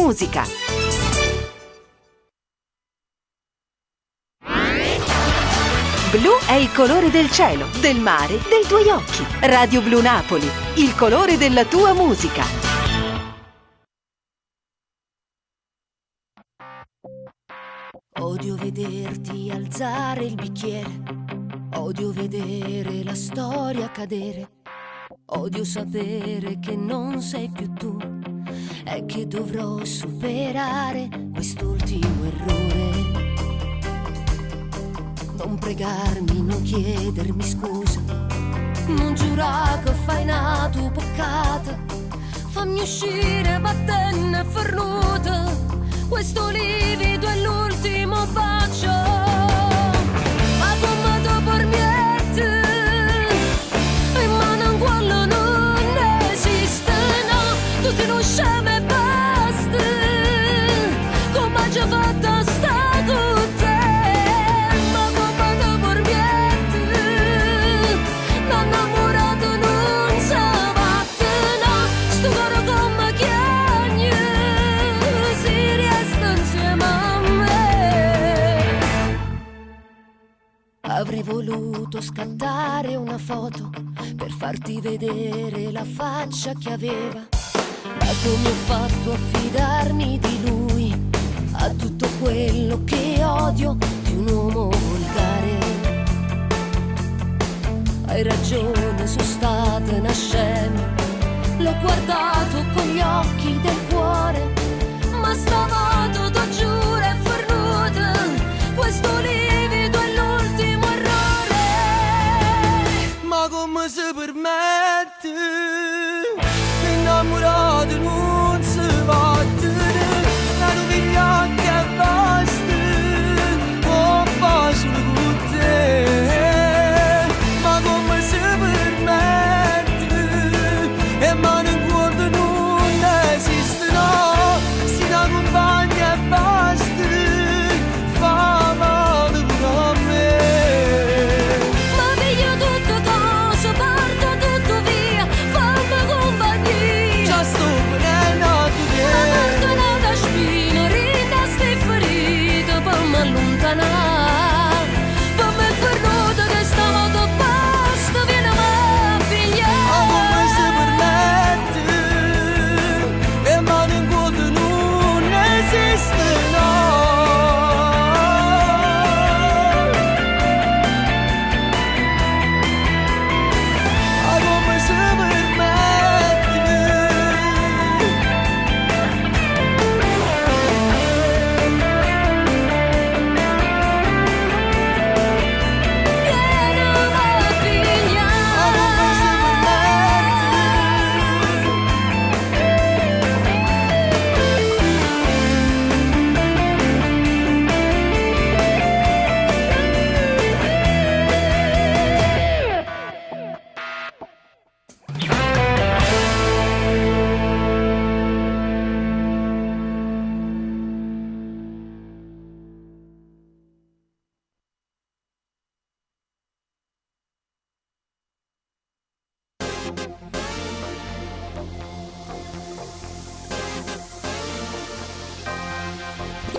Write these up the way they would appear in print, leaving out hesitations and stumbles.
musica. Blu è il colore del cielo, del mare, dei tuoi occhi. Radio Blu Napoli, il colore della tua musica. Odio vederti alzare il bicchiere, odio vedere la storia cadere, odio sapere che non sei più tu e che dovrò superare quest'ultimo errore. Non pregarmi, non chiedermi scusa, non giurare che fai una tua peccata, fammi uscire battenne fernuta, questo livido è l'ultimo bacio. Ma come ti permetti, in mano a quello non esiste, no, tu sei uno scemo e basta, come ci ha fatto sta con te. Ma come ti permetti, non innamorato non si batte, no, sto cuore come chiagno, si resta insieme a me. Avrei voluto scattare una foto per farti vedere la faccia che aveva, ma come ho fatto a fidarmi di lui, a tutto quello che odio di un uomo volgare. Hai ragione, sono stata una scema, l'ho guardato con gli occhi del cuore, ma stavolta t'ho giuro è fernuta, questo livido è l'ultimo errore. Ma come si permette, innamorato non si batte, la roviglia che basta, non fa solo con te. Ma come si permette, e mano in cuore non esiste, no, si da compagna e basta, fa male pure a me. Ma piglio tutte cose, parto tutto via, fammi compagnia. Già sto venendo a te. Ma porto una spina, rinda ste ferite, per mi allontanare. Per me è fernuta che stavolta basta, vieni a me, figlia. Ma come si permette, e mano in cuore non esiste, no. Ma come si permette, vieni a me, figlia. Ma come si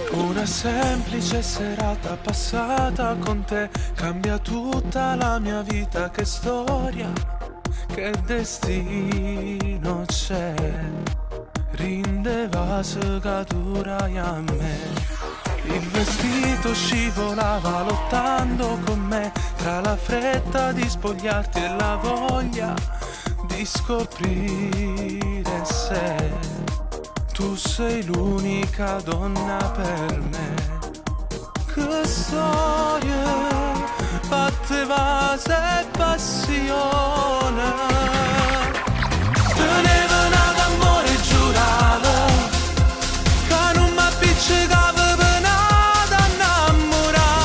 Una semplice serata passata con te cambia tutta la mia vita, che storia, che destino c'è. Rindeva segatura a me, il vestito scivolava lottando con me, tra la fretta di spogliarti e la voglia di scoprire se tu sei l'unica donna per me. Che storie batteva se passione, teneva d'amore e giurava che non mi appiccicava per nada innamorata,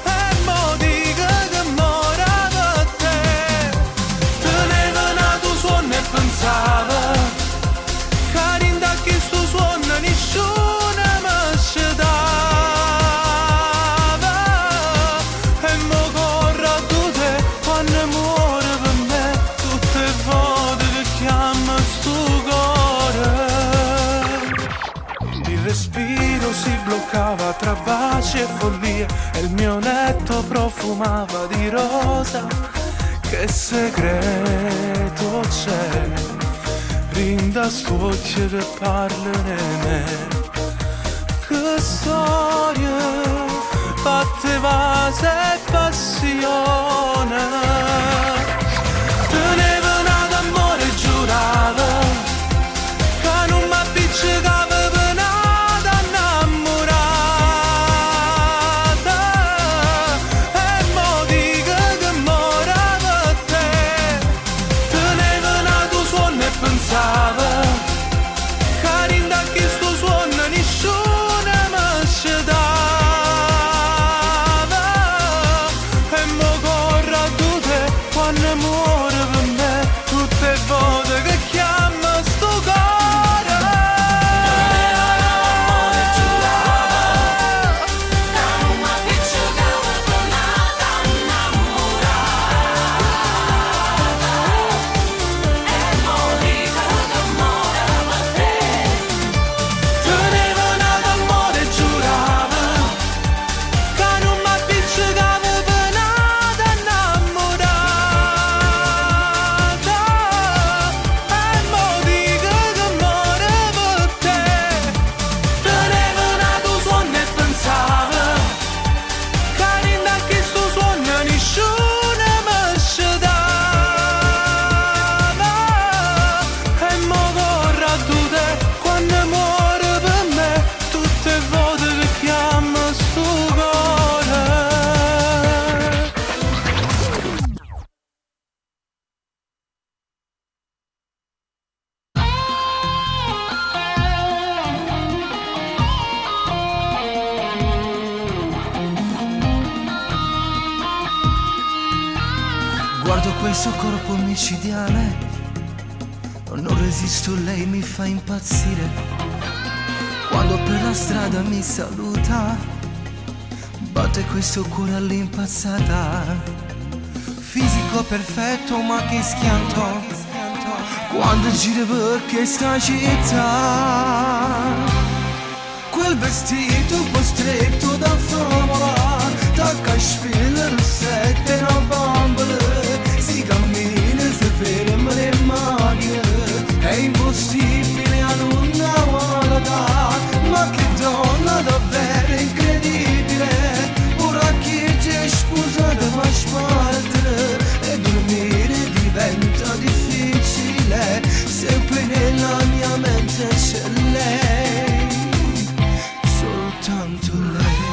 e mo dico che mora da te. Teneva tuo suono e pensava che rinda che sto suono nessuno mi ci dava, e mo corro a tu te quando muore per me. giocava tra baci e follia e il mio letto profumava di rosa. Che segreto c'è? Rinda sfoglie che parlane me. Che storie fatte vase e passione. Tenevano d'amore e giurava che non mi appiccicava per nada innamorata. E mo dico che morava te. Tenevano tu suono e pensava che rinda che sto suono nessuno mi ci dava. E mo corro a tutte quando muore per me, tutte le volte che chiama sto cuore. L'amore giurava che non mi appiccicava per nada innamorata. E mo dico che morava te. Tenevano d'amore e giurava che non mi appiccicava per nada innamorata. E mo dico che morava te. Tenevano tu suono e pensava che rinda che sto suono nessuno mi ci dava. E mo corro a tutte quando muore per me, tutte le volte che chiama sto cuore. Guardo questo corpo micidiale, non resisto, lei mi fa impazzire. Quando per la strada mi saluta, batte questo cuore all'impazzata. Fisico perfetto ma che schianto, quando gira per questa città. Quel vestito un po' stretto da favola, tacca spille, rossette, una bambola. Si cammina, si ferma le macchine, è impossibile a non guardare. Ma che donna davvero incredibile, ora che c'è sposata fa spartere. E dormire diventa difficile, sempre nella mia mente c'è lei, soltanto lei.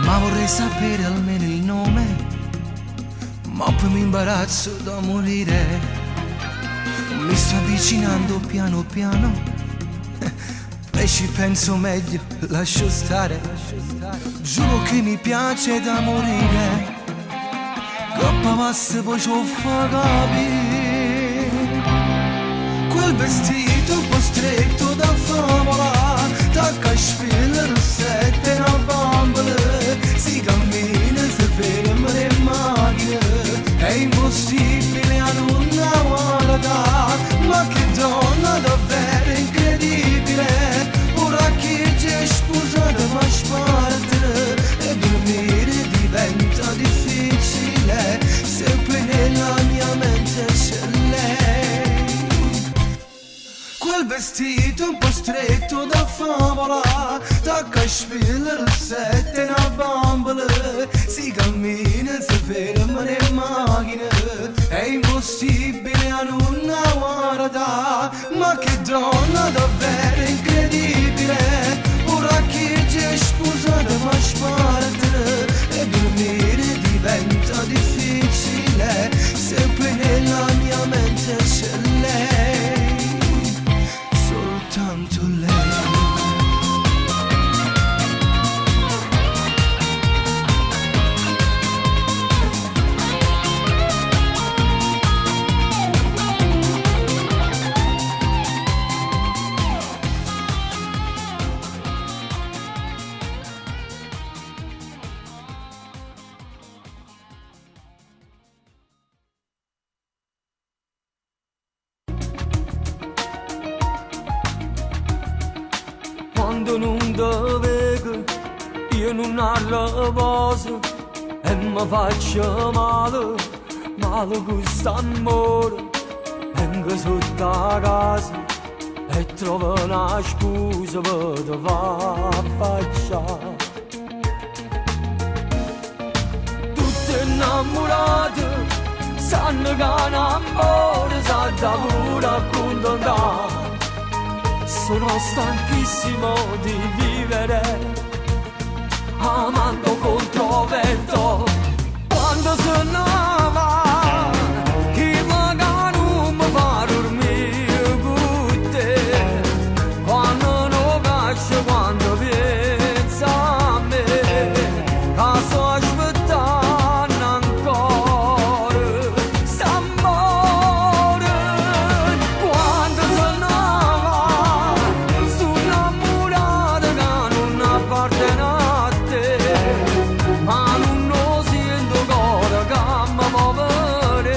Ma vorrei sapere almeno il nome, ma poi mi imbarazzo da morire. Mi sto avvicinando piano piano e ci penso meglio, lascio stare. Giuro che mi piace da morire, coppa basta poi ci fa capire. Quel vestito un po' stretto da favola, tacca spille, rossette, una bambola. Si cammina, si ferma le macchine, è impossibile a non guardare. Ma che donna davvero incredibile, ora che c'è sposata fa spartere. E dormire diventa difficile, sempre nella mia mente c'è lei. Quel vestito un po' stretto da favola, tacca spille, rossette, una bambola. Si cammina, si ferma le macchine, è impossibile a non guardare. Ma che donna davvero incredibile, ora che c'è sposata fa spartere. E dormire diventa difficile, sempre nella mia mente c'è lei, soltanto lei. non te vedo, io non riposo e mi faccio male, male questo amore. Vengo sotto la casa e trovo una scusa per te affacciare. Tutte innamorate sanno che un amore sa da pure accontentare. Sono stanchissimo di vivere amando contro vento. Quando se ne va, chi magari non mi fa dormire con te. Quando non caccio, quando pensa a me, che sto aspettando ancora st'amore. Quando se ne va, sto innamorata che non appartiene a te, ma non lo sento ancora che mi muovere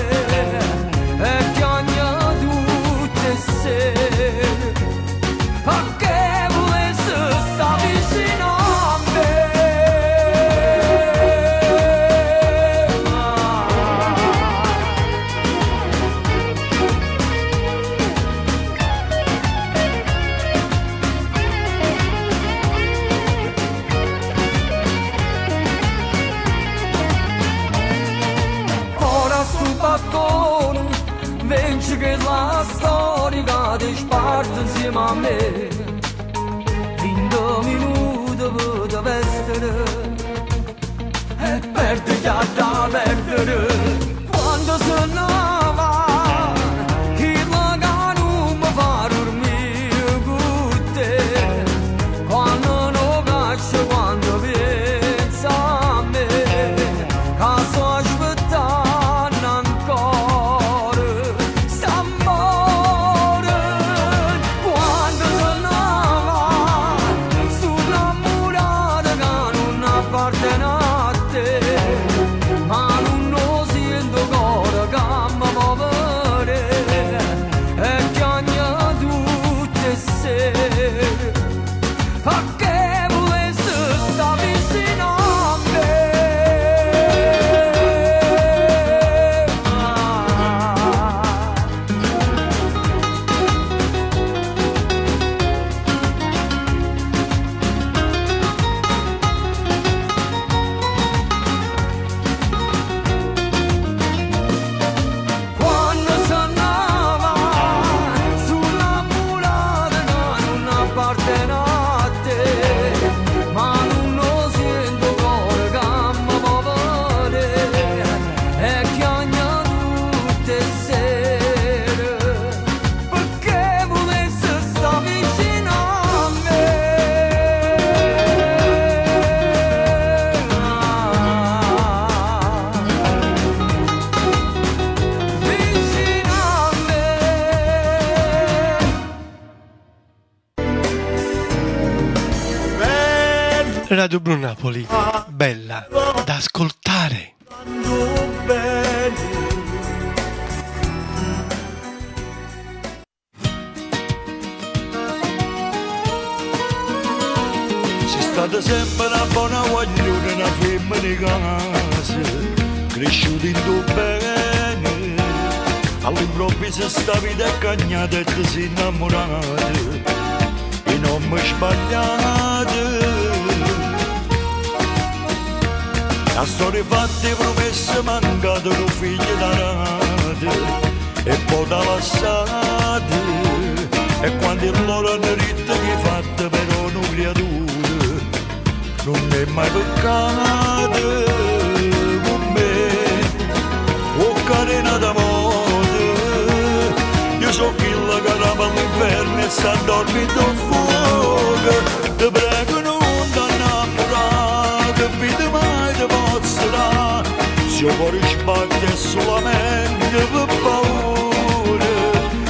e piange tutte le sere, perché volesse sta vicino a me. Ora sto balcone, vinci che la storia ti sparte insieme a me. 20 minuti per te vestere e perdi già da perdere. Quando se ne va, chi magari non mi fa dormire con te. Quando non caccio, quando pensa a me, che sto aspettando ancora st'amore. Quando se ne va, sto innamorata che non appartiene a te, ma non lo sento ancora che mi muovere e piange tutte le sere, perché volesse sta vicino a me. Quando se ne va, sto innamorata che non appartiene a te, ma non lo sento ancora che mi muovere e piange tutte le sere, perché volesse sta vicino a me. Vicino a me. Radio Blu Napoli, bella da ascoltare. Sei stata sempre una buona guaglione, una femmina di casa, cresciuta in tuo bene. All'improvviso sta vita è cagnata e ti sei innamorata e non mi sbagliate. La storia fatta e promesse mancate, un figlio danate e poi da lasciate. E quando il loro hanno detto che hai fatto però una creatura non è mai peccato con me. Oh carina d'amore, io so chi la carava all'inferno e sta dormendo a fuoco. Ti prego non ti innamorare, che vita mai ti posso dare. Se io cuore sbatte solamente per paura,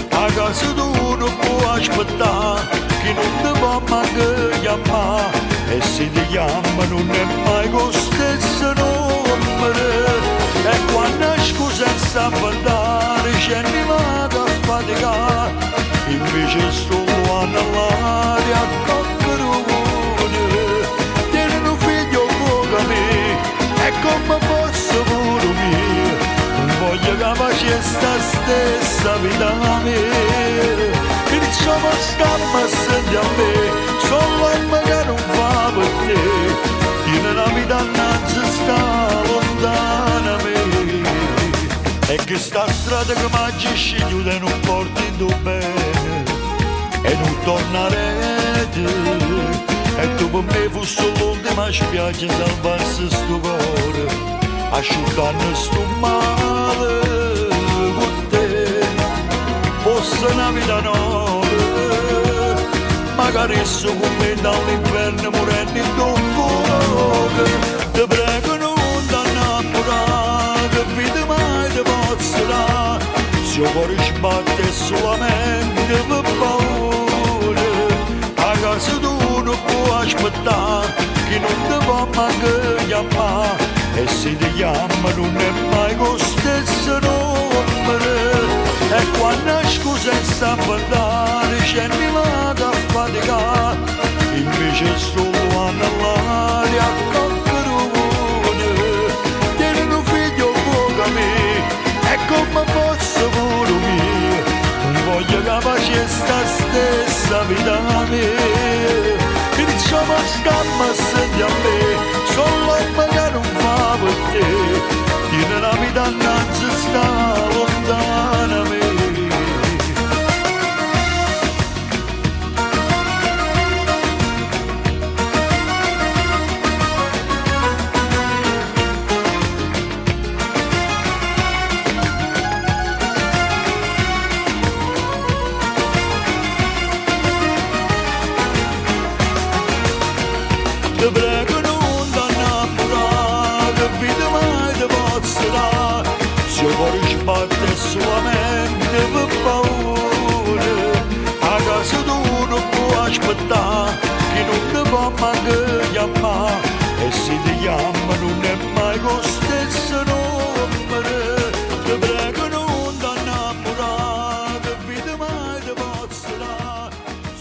a casa tu non puoi aspettare, che non ti può manco chiamare. E se ti chiama non è mai con stesso nome. E quando scusa sta a andare, c'è mi vado a faticare. Invece sto all'aria a coccare è come fosse pure mio, non voglio che facesse sta stessa vita mia, iniziamo a scappare senti a me, solo a me che non fa per te, io nella vita annanzi sta lontana me, e che sta strada che mi chiude non porti in bene, e non tornerete. E tu per me fossi l'ultima spiaggia salvarsi sto cuore, asciugando sto male con te. Fosse una vita nuova, magari sto con me dall'inferno morendo in tuo cuore. Ti prego non ti innamorare, che vita mai ti posso dare, se il cuore sbatte solamente per paura. A casa tu non puoi aspettare, che non ti va manco chiamare, e se ti chiama non è mai con stesso nome. E quando scusa sta a parlare, c'è mi vado a faticare, invece sto all'aria a coccherone. Tieni un figlio fuoco a me, e come fosse pure mio, non voglio che facesse sta stessa vita mia. Iniziamo a scappare senti a me, solo a me che non fa per te, io nella vita annanzi sta lontana me. Ti prego non ti innamorare, che vita mai ti posso dare, se il cuore sbatte solamente per paura. A casa tu non puoi aspettare, che non ti va manco chiamare, e se ti chiama non è mai con stesso nome. Ti prego non ti innamorare, che vita mai ti posso dare,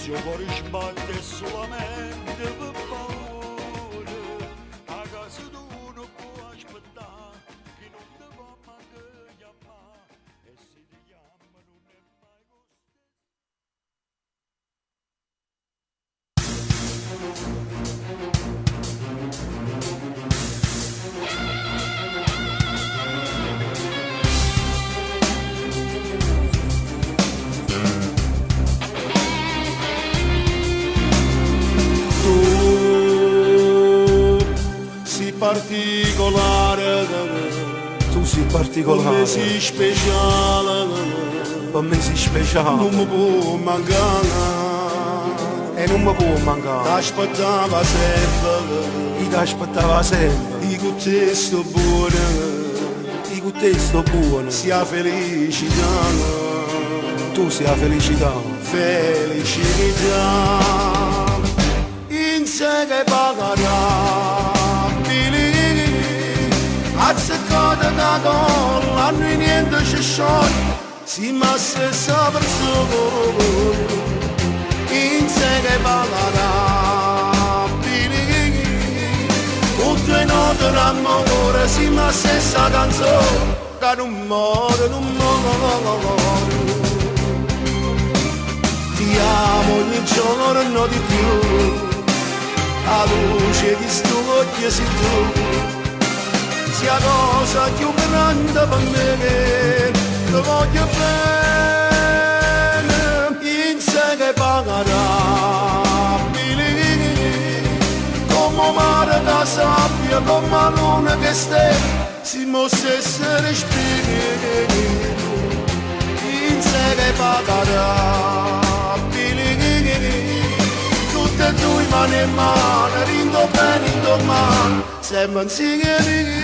se il cuore sbatte solamente per paura. Particolare, tu sei particolare, per me sei speciale, per me sei speciale, non mi può mancare, e non mi può mancare, ti aspettava sempre, ti aspettava sempre, di con te sto buono, di con te sto buono, sia felicità, tu sia felicità, felicità, in sé che pagherà. Azzeccata da colla, a noi niente ci scioglie, si ma stessa persona, in sé che parlerà, con due note d'amore, si ma stessa canzone, che non muore, non muore. Ti amo ogni giorno di più, a luce di sto occhio sei tu. Sia cosa più grande per me, lo voglio bene, in sé che pagherà, come mare da sabbia, come luna che stella, si mossa essere spirito, in sé che pagherà, tutte e due mano in mano, rindo bene in domani, sembra insieme.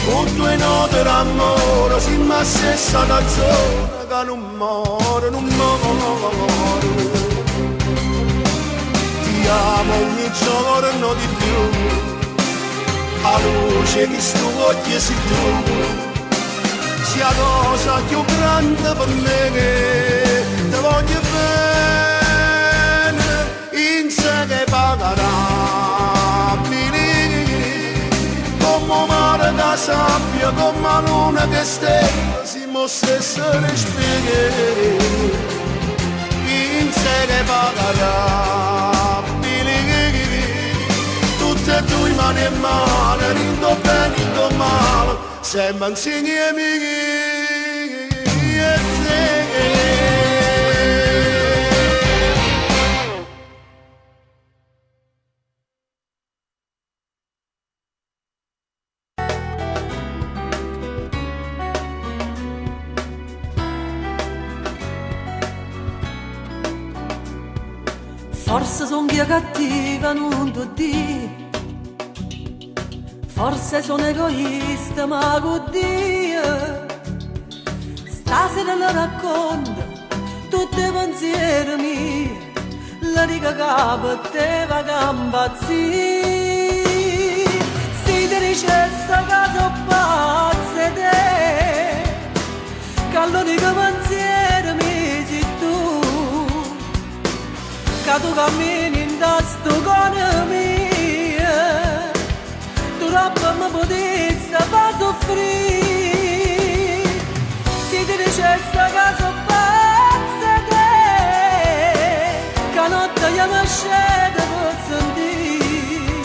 Con due note d'amore si ma stessa canzone che non muore, non muore. Ti ti amo ogni giorno di più, a luce di sto occhio sei tu, sia cosa più grande per me, te voglio bene, in sé che pagherà, come mare da sabbia, come la luna che stella, siamo stesse le spighe, in sé che pagherà, tutte e due mani e mano, rindo bene, rindo male, sembra insieme amici e te. Forse son via cattiva, non t'ho dire. Forse sono egoista, ma con Dio stasera la racconto tutti i pensieri miei, la riga capo te va campazzì. Si ti dice sta casa pazza te, che l'unico pensiero mi sei tu, che tu cammini in sto con me, tu troppo mi potessi far soffrire. Si ti dice sta casa pazza te, che notte io mi scendo per sentire,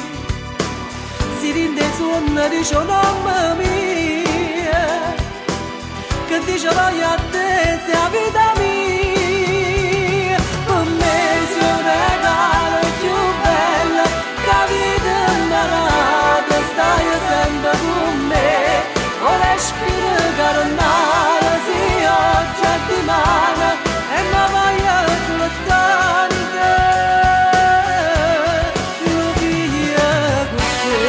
si rinde sonno e dice mamma mia, che dice voglio a te se la vita mia. Per me sei un regalo più bello che vita imparata, stai sempre con me, o respiro carnale, sì oggi è di mano e mi voglio soltanto lo via con te.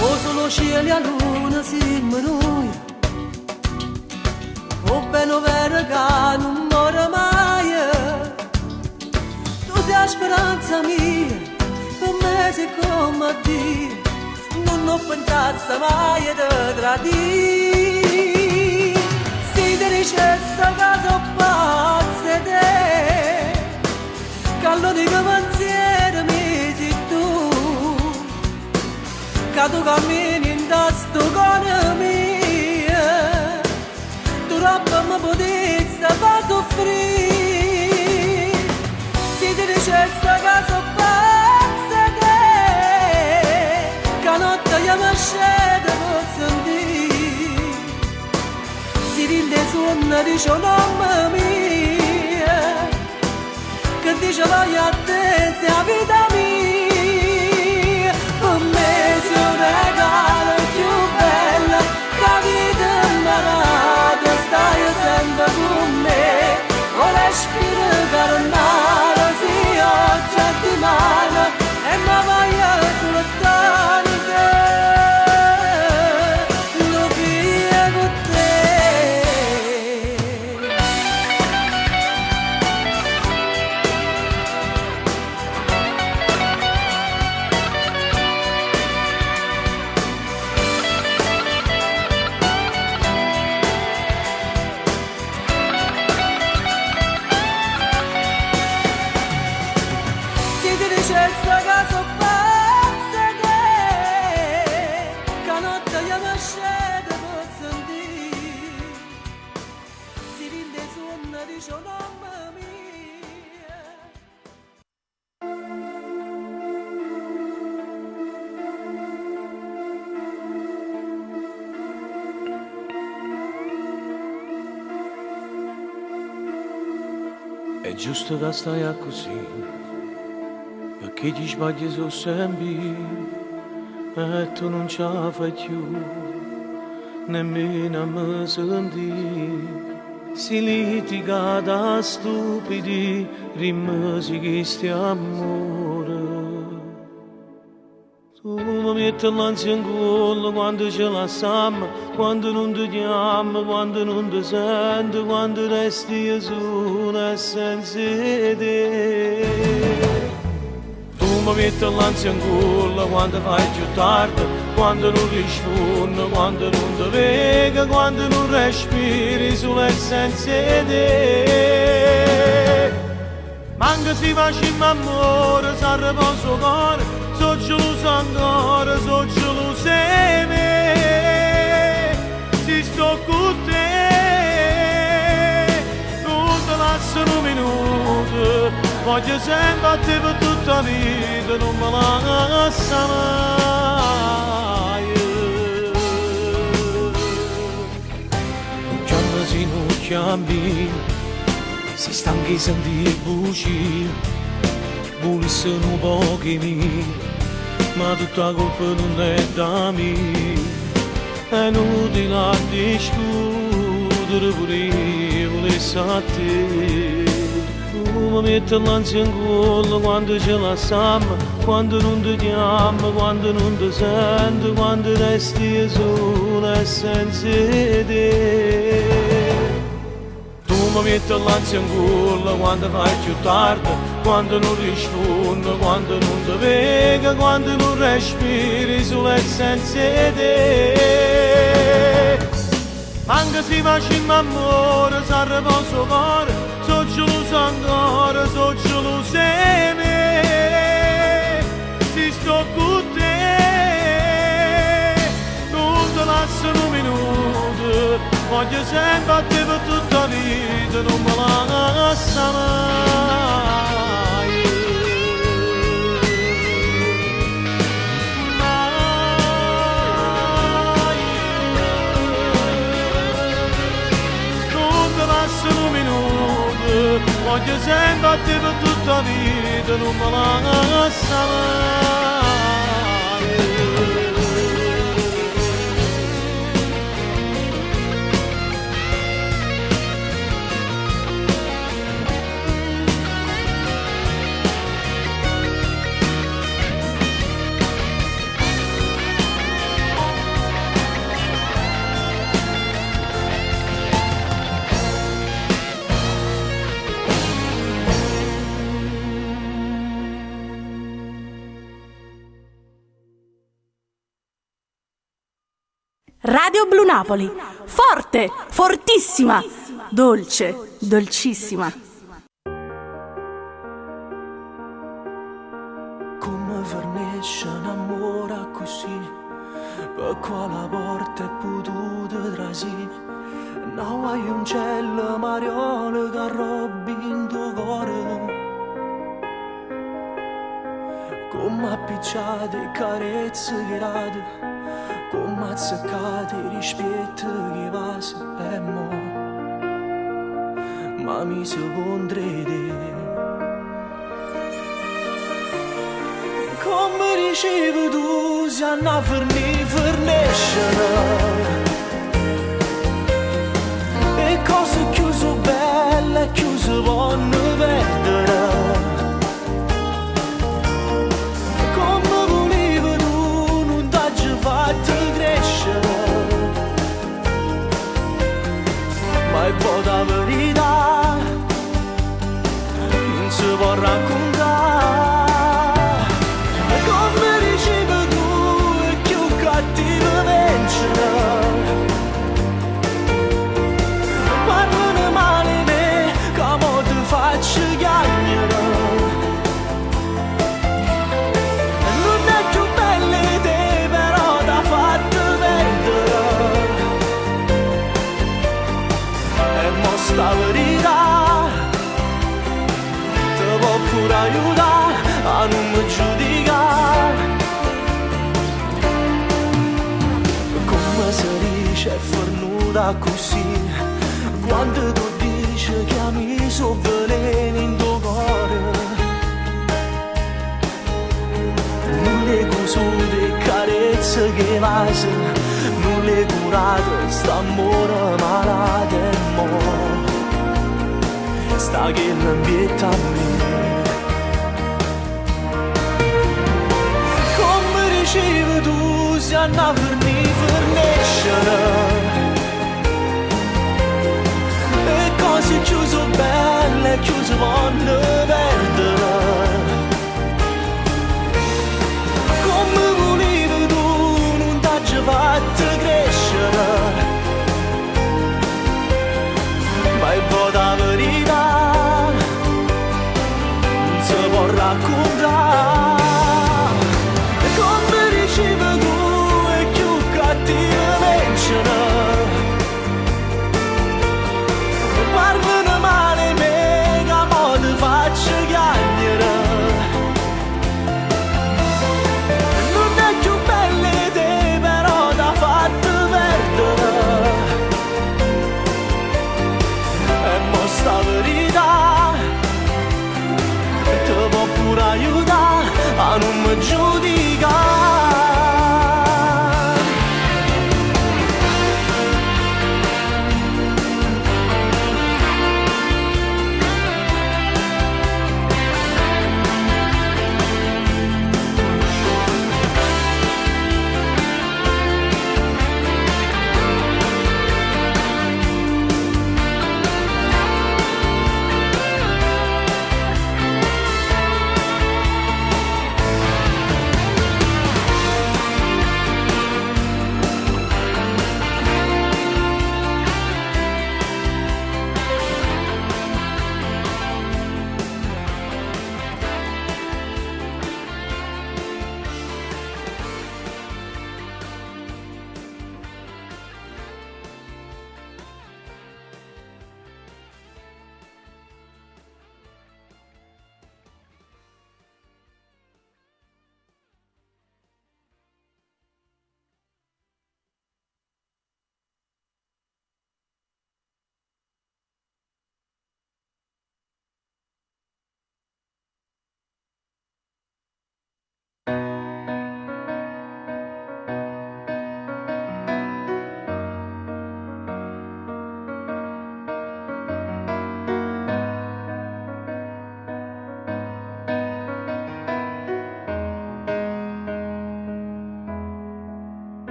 O solo cielo e luna siamo noi, o bene vero che non muore mai, tu sei la speranza mia, per me sei come Dio, non ho pensato mai di tradire. Si ti dice sta casa pazza te, che l'unico pensiero mi sei tu, che tu cammini in sto con me, tu troppo mi potessi far soffrire. Si ti dice sta casa pazza te, che notte io mi scendo per sentire, si rinde sonno e dice mamma mia, che dice voglio a te se la vita mia. Per me sei un regalo più bello che vita imparata, stai sempre con me, o respiro carnale, sì oggi è di mano e mi voglio soltanto lo via con te. Si ti dice sta casa pazza te, che notte io mi scendo per sentire, si rinde sonno e dice mamma mia. È giusto che stai così, perché ti sbagli sono sempre e tu non ce la fai più, nemmeno a me sentire. Si litiga da stupidi, rimasi che sti amore. Tu mi mette l'ansia in cuore quando ce la siamo, quando non ti chiamo, quando non ti sento, quando resti solo e senza te. Tu mi metti l'ansia in cuore quando fai più tardi, quando non rispondo, quando non ti vedo, quando non respiri solo e senza te. Manca si facciamo amore, si riposa il cuore, so geloso ancora, so geloso di me. Si sto con te, non ti lascio un minuto, voglio sempre a te per tutta la vita, non me la lascia mai. Non chiama se non chiami, si stanchi sentire voci, volessero pochi miei, ma tutta colpa non è da me. È inutile a discutere, pure io volessi a te. Tu mi metti l'ansia in cuore quando ce la siamo, quando non ti chiamo, quando non ti sento, quando resti solo e senza te. Mi metti l'ansia in cuore quando fai più tardi, quando non rispondo, quando non ti vedo, quando non respiri solo e senza te. Anche se facciamo amore, si riposa il cuore, so geloso ancora, so geloso di me. Si sto con te, non ti lascio un minuto, voglio sempre a te per tutta la vita, non me la lascia mai. Mai. Non ti lascio un minuto, voglio sempre a te per tutta la vita, non me la lascia mai. Radio Blu Napoli, forte, fortissima, dolce, dolcissima. Come vernisce innamora così, per quale porta è potuto trasì. No hai un cielo mariolo che arrobbi in tuo cuore, come appicciate carezze che rate, come azzeccate rispetto che passa e mo, ma mi secondo te. Come dicevi tu, si hanno a forniscere e cose chiuse belle, chiuse vanno perdere. Come volevi tu, non t'hai fatto crescere, ma è poi la verità non si può raccontare. Come dicevi tu, è più cattivo vincere. Parlano male di me, come ti faccio chiamare. Non è più bella di te, però t'ha fatto perdere. E mo sta verità ti può pure aiutare a non mi giudicare. Come si dice è fornuta così, quando tu dici che ami so veleni in tuo cuore. Non le cosute carezze che vasi, non le curate st'amore malato e mo sta che l'ambietta a me. Come dicevi tu, stanno a forniscere e cose chiuse belle, chiuse vanno perdere. Come volevi tu non t'hai fatto crescere, ma è po' la verità non si può raccontare. Come dicevi tu è più cattiva vincere, guardano male me che mo ti faccio chiacchiere. Non è più belle te però t'ha fatto perdere, e mo sta verità ti può pure aiutare a non mi giudicare.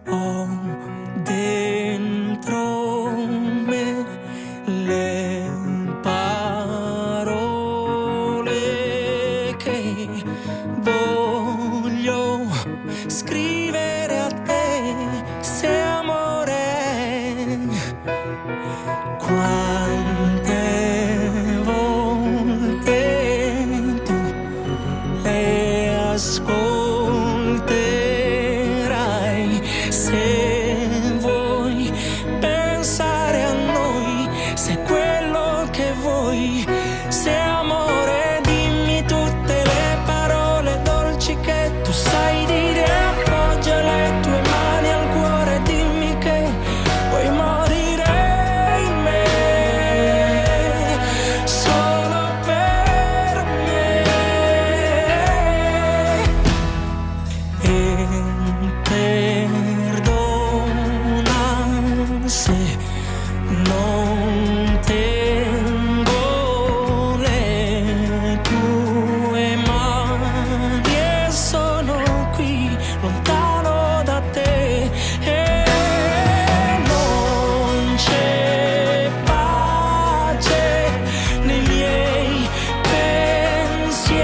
Ho dentro me le parole che voglio scrivere a te, se amore è. Quante volte tu le ascolterai, se vuoi pensare a noi, se quello che vuoi, se amore, dimmi tutte le parole dolci che tu sai dire, appoggia le tue mani al cuore, dimmi che vuoi morire in me, solo per me. E perdona se non tengo le tue mani e sono qui lontano da te, e non c'è pace nei miei pensieri,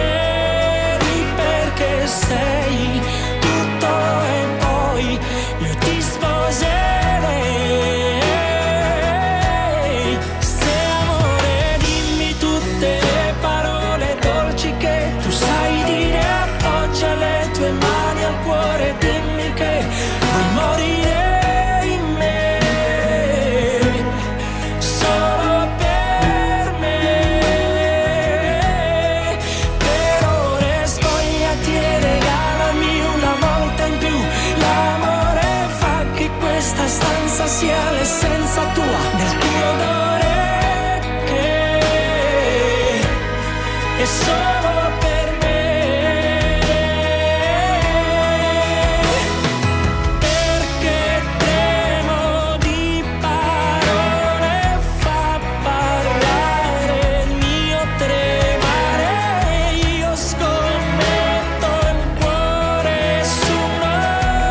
perché sei tutto e poi io ti sposerei. Se amore, dimmi tutte le parole dolci che tu sai dire, appoggia le tue mani al cuore, dimmi che vuoi morire in me, solo per me. Per ore spogliati e regalami una volta in più l'amore, fa che questa stanza sia l'essenza tua, del tuo odore, che è solo per me. Perché tremo di parole, fa parlare il mio tremare, io scommetto il cuore su noi.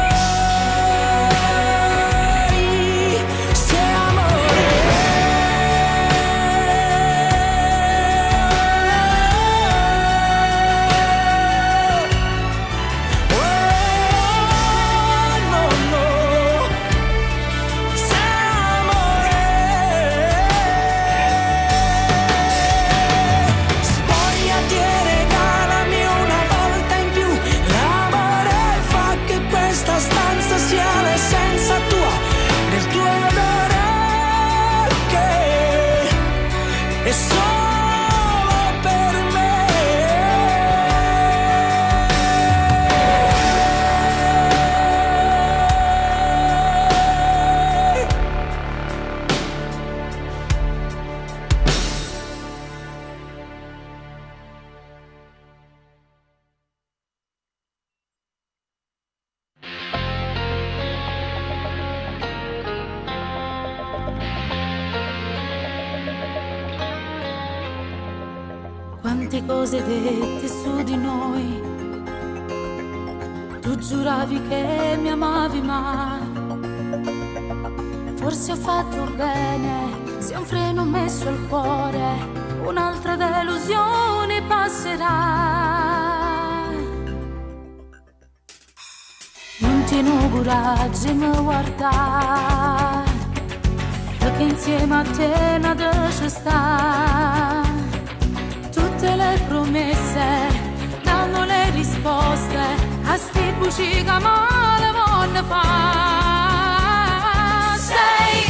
Tante cose dette su di noi, tu giuravi che mi amavi ma forse ho fatto bene, se un freno messo al cuore, un'altra delusione passerà. Non ti coraggio di mi guardare, perché insieme a te non ci sta. Tutte le promesse danno le risposte a sti buci che male voglio fa. Sei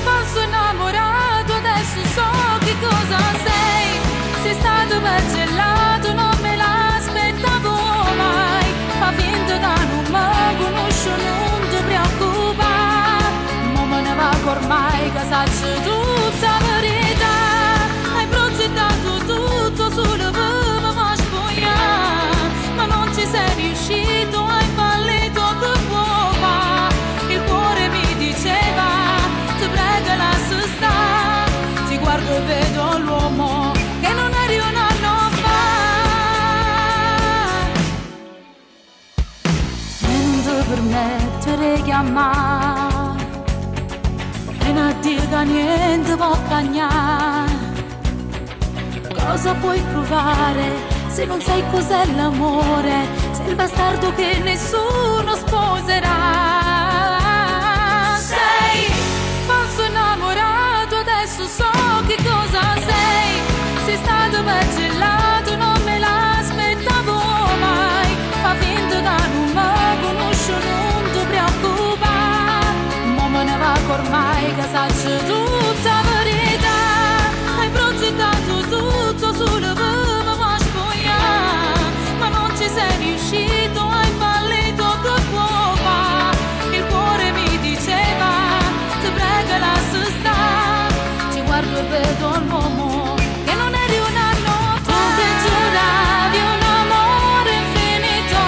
falso innamorato, adesso so che cosa sei. Sei stato per gelato, non me l'aspettavo mai. Fa finta che non mi conosco, non ti preoccupare. Ma me ne va ormai che saccio tutta la verità. Hai progettato tutto solo per me spogliare, ma non ci sei riuscito, hai fallito che può fare. Il cuore mi diceva, ti prego lascia stare. Ti guardo e vedo l'uomo che non eri un anno fa. Non ti permettere di amare, e non dire niente può cagnare. Cosa puoi provare se non sai cos'è l'amore? Sei il bastardo che nessuno sposerà. Sei falso innamorato, adesso so che cosa sei. Sei stato per gelato, non me l'aspettavo mai. Fa finta che non mi conosco, non ti preoccupare. Ma me ne va ormai che saccio tutta la verità. Hai progettato tutto solo per me spogliare, ma non ci sei riuscito, hai fallito che può fare. Il cuore mi diceva, ti prego lascia stare. Ti guardo e vedo l'uomo che non eri un anno fa. Tu che giuravi un amore infinito,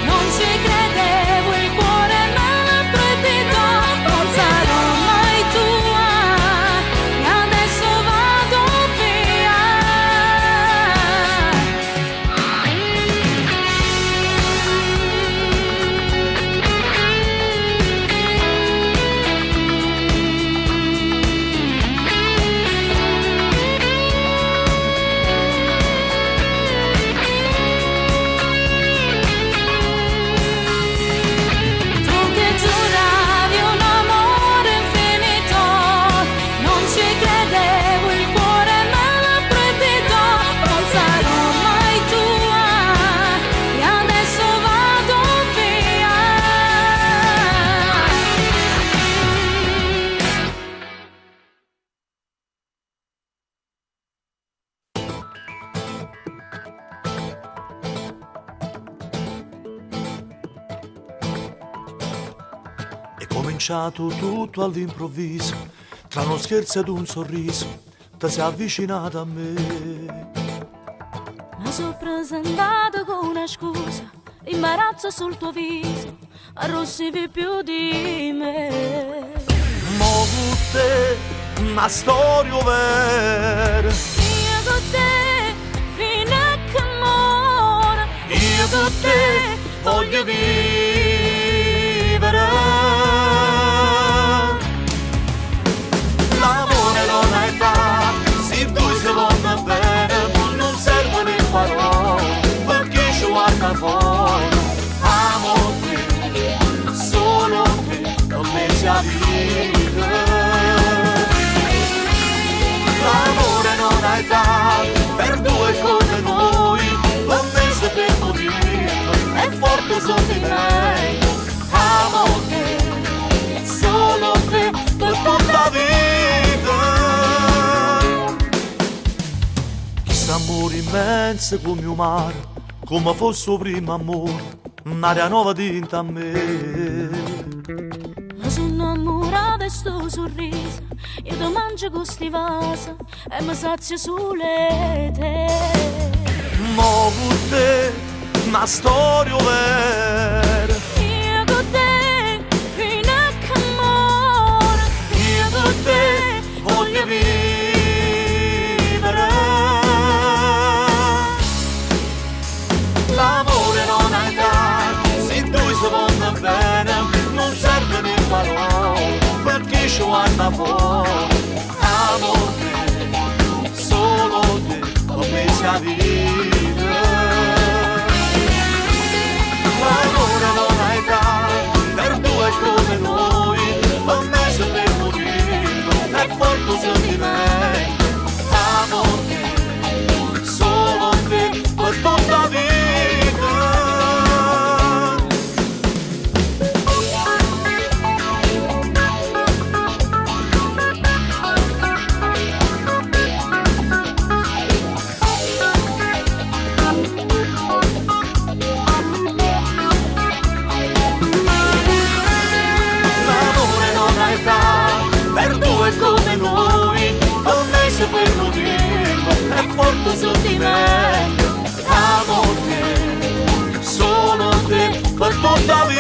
non ci credevo, il cuore me l'ha proibito. Non sarò mai tua e adesso vado via. Tu che giuravi un amore infinito, non ci credevo, il cuore me l'ha proibito. Non sarò mai tua e adesso vado via. È cominciato tutto all'improvviso, tra uno scherzo ed un sorriso, ti sei avvicinata a me. Mi sono presentata con una scusa, imbarazzo sul tuo viso, arrossivi più di me. Mo con te, una storia vera. Io con te, fino a che muore. Io con te voglio vivere. L'amore non è età, se due si vogliono bene, non servono le parole, perché ci guarda fuori. Amo te, solo te, non mi sia vita. L'amore non ha età, per due come noi, non mi sapevo dire, è forte sotto i miei. Amo te, solo te, per tutta la vita. Questo amore immenso come un mare, come fosse il primo amore, un'aria nuova tinta a me. Mi sono innamorata del tuo sorriso, io ti mangio con sti vasi e mi sazio sulle te. Mo con te, una storia vera. Io con te, fino a che muore. Io con te voglio vivere. sta fuori. Amo te, solo te, come sia vita. L'amore non hai età, per due come noi, a me se per morire, è forte sentimento. Amo te, solo te, per tutta la vita. Come noi, con me se per morirlo è forte sentimento. Amo te, solo te, per tutta la vita.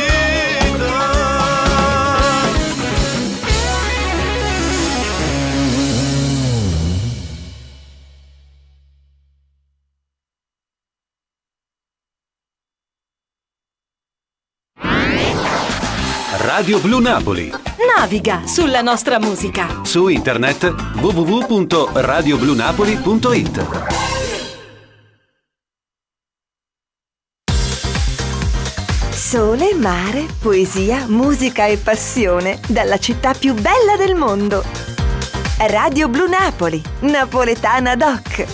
Radio Blu Napoli. Naviga sulla nostra musica. Su internet www.radioblunapoli.it. Sole, mare, poesia, musica e passione dalla città più bella del mondo. Radio Blu Napoli, napoletana doc.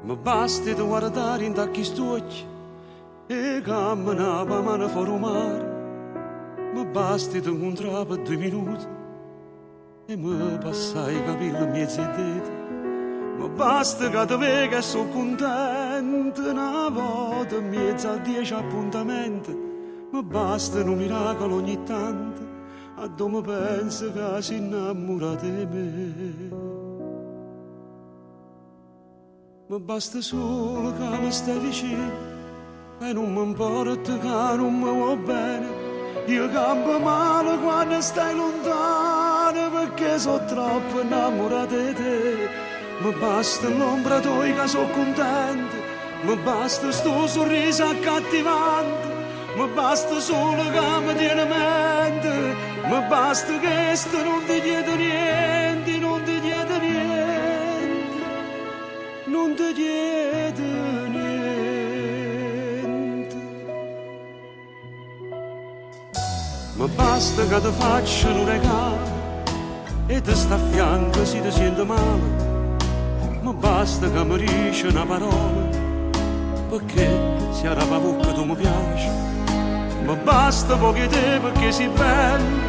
Ma basta di guardare in tacchi stuocchi e camminava mano fuori mare. Ma basta di incontrare per 2 minuti e mi passai i capelli mezzo e dita. Ma basta che ti vedo e sono contento una volta in mezzo a 10 appuntamenti. Ma basta un miracolo ogni tanto a dove penso che si innamora di me. Ma basta solo che mi stai vicino e non mi importa che non mi va bene. Io campo male quando stai lontano perché sono troppo innamorato di te. Ma basta l'ombra tua che sono contento, ma basta sto sorriso accattivante, ma basta solo che mi tieni a mente, ma basta che sto non ti chiedo niente, non ti chiedo niente, non ti chiedo niente. Ma basta che ti faccia un regalo e ti sta a fianco se ti senti male. Ma basta che mi dici una parola, perché se era paura tu mi piaci. Ma basta pochi te perché sei bello,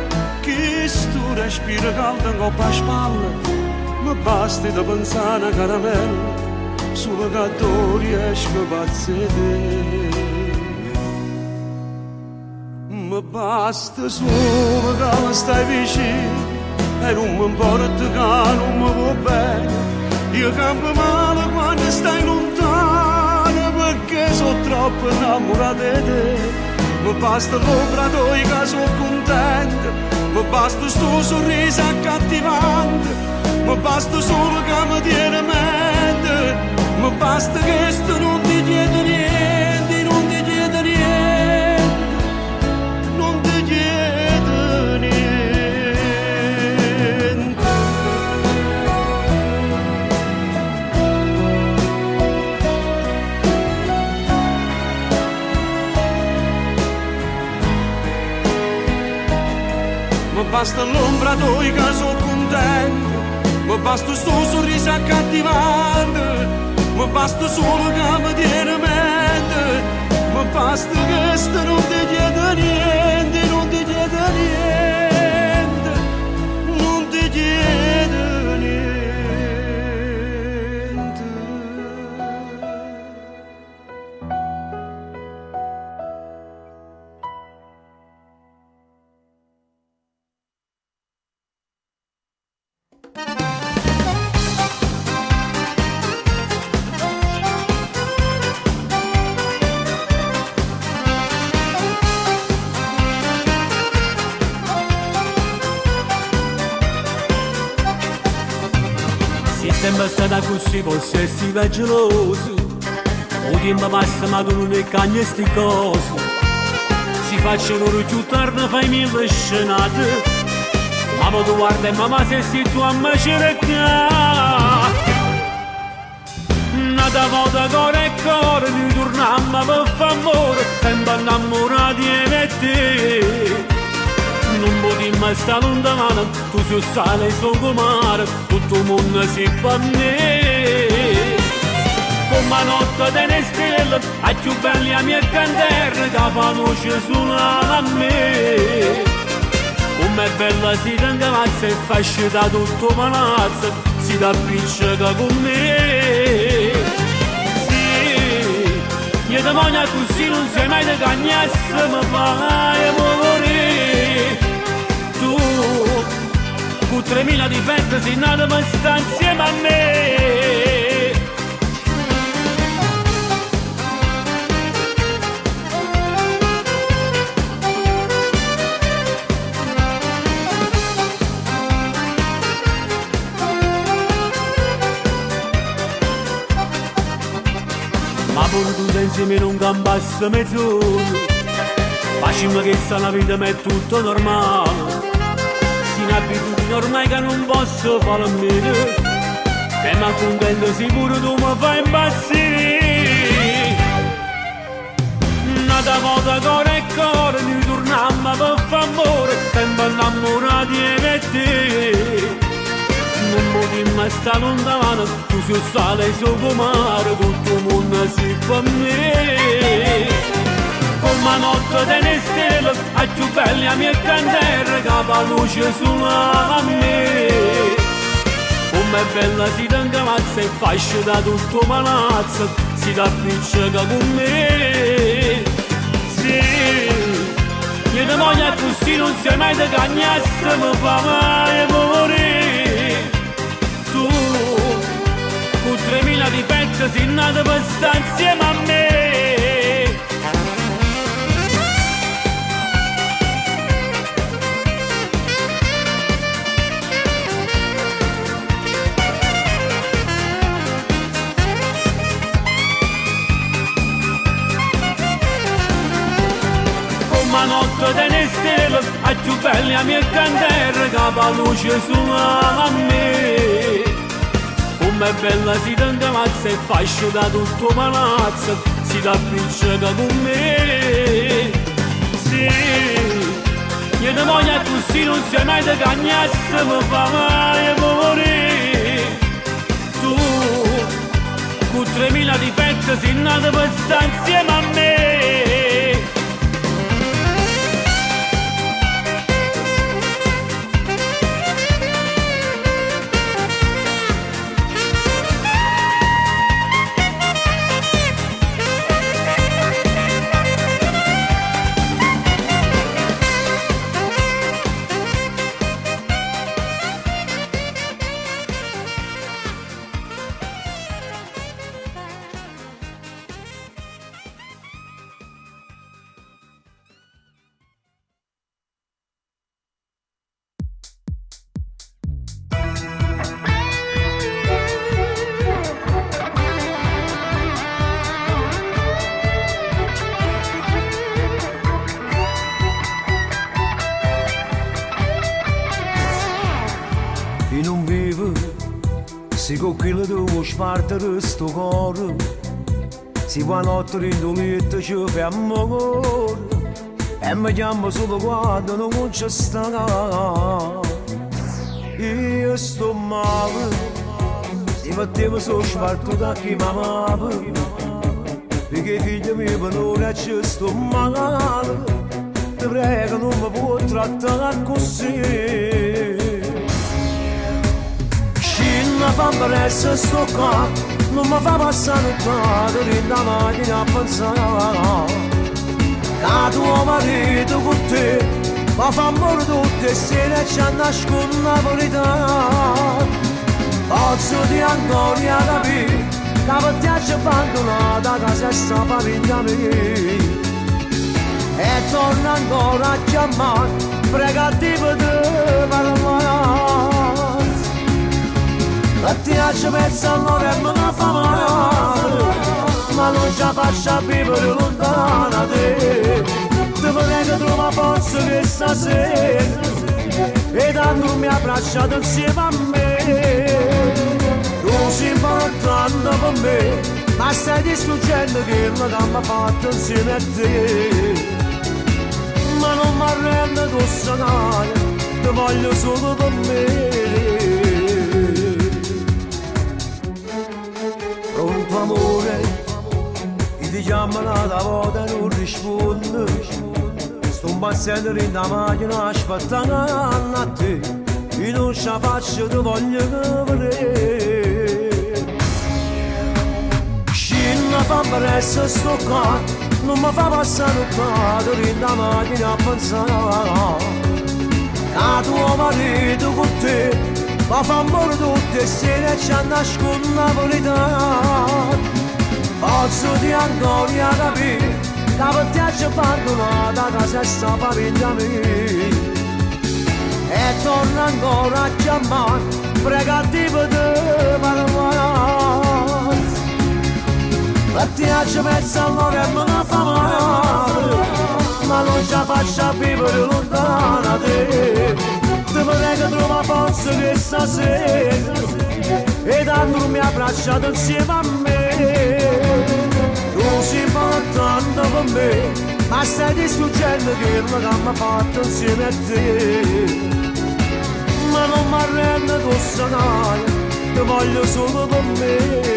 che sto respiro caldo in coppa a spalle. Ma basta di pensare a caramella, solo che tu riesci a pazzire te. Ma basta solo che mi stai vicino e non mi importa che non mi va bene. Io campo male quando stai lontano perché sono troppo innamorato di te. Mi basta l'ombra tua che sono contento, mi basta sto sorriso accattivante, mi basta solo che mi tieni a mente, mi basta che sto non ti chiedo niente, non ti chiedo niente, non ti chiedo niente. Mi basta l'ombra tua che sono contento, mi basta sto sorriso accattivante, mi basta solo che mi tieni a mente, mi basta che sto non ti chiedo niente, non ti chiedo niente, non ti chiedo niente. Sempre stata così possessiva e geloso, O tempo passa ma tu non è cagna sti cose. Si facciano richiutare, fai mille scenate. Ma poi tu guarda e mamma se sei tu a me cercare. Nata volta cuore e cuore, noi torniamo per favore, sempre innamorati di me e te. Non potremmo stare lontano, tu sei il sale e sono come mare, tutto il mondo si fa a me. Come notte delle stelle, a più belli a mia candela, che fa luce sulla a me. Com'è bella si t'ingavazza e fascia da tutto palazzo, si t'appiccica con me. Sì, io ti voglio così, non sei mai da cagnasse, ma fai morire. Tu, con 3000 difetti, sei nato per stare insieme a me. Ma pure tu sei insieme non cambasse mezz'ora. Facciamo che sta la vita ma è tutto normale. Si un'abitudine ormai che non posso fare a meno. E ma contento sicuro tu mi fai impazzire. Nata volta cuore e cuore, noi torniamo per favore, sempre innamorati di me e te. Non potremmo stare lontano, tu sei il sale e sono come mare, tutto il mondo si fa a me. Come notte delle stelle, a più belli a mia candela, che fa luce sulla a me. Com'è bella si t'ingavazza e fascia da tutto palazzo, si t'appiccica con me. Sì, io ti voglio così, non sei mai da cagnasse, mi fa mai morire. Tu, con 3000 difetti, sei nato per stare insieme a me. Come notte delle stelle, a più belli a mia candela, che fa luce sulla a me. Com'è bella si t'ingavazza e fascia da tutto palazzo, si t'appiccica con me. Sì, io ti voglio così, non sei mai da cagnasse, mi fa mai morire. Tu, con 3000 difetti, sei nato per stare insieme a me. Si con quello devo spartere sto cuore. Si va notte rindoletta ci fermo cuore. E mi chiamo solo quando non c'è sta. Io sto male. Si mettevo so sparto da chi mi amava. Perché figlio mio per ora ci sto male. Ti prego non mi puoi trattare così. Non mi fa peresse sto qua, non mi fa passare il tempo di la macchina a pensare. Che tuo marito con te, ma fa morire tutte le sere ci nasconde la verità. Posso di ancora capire, che per te ci abbandonata casa e sta famiglia mia. E torna ancora a chiamare, pregati per te parlare. Ma ti piace pensa allora e me la fa male. Ma non ce la faccio a vivere lontana da te. Ti prego trova forza che stasera e tanto mi ha abbracciato insieme a me. Tu sei importante per me, ma stai distruggendo quello che mi ha fatto insieme a te. Ma non mi arrendo tu sanare, ti voglio solo per me. Pronto amore, ti chiamano da volta e non risponde. Sto un passaggio in da macchina aspettando a te. Io non ce la faccio, ti voglio vedere. Scina fa per essere sto qua, non mi fa passare il padre in da macchina a pensare. A tuo marito con te, ma fa amore tutte sere e ci nasconde la verità. Posso di ancora capire che per te ci abbandonata casa e sta famiglia mia. E torna ancora a chiamare, pregati per te parlare. Per te ci pensa allora e me la fa male, ma non ce la faccio a vivere lontana da te. Ti prego trova forza che stasera e tanto mi ha abbracciato insieme a me. Tu sei importante per me, ma stai distruggendo quello che mi ha fatto insieme a te. Ma non mi arrendo tu sanare, ti voglio solo per me.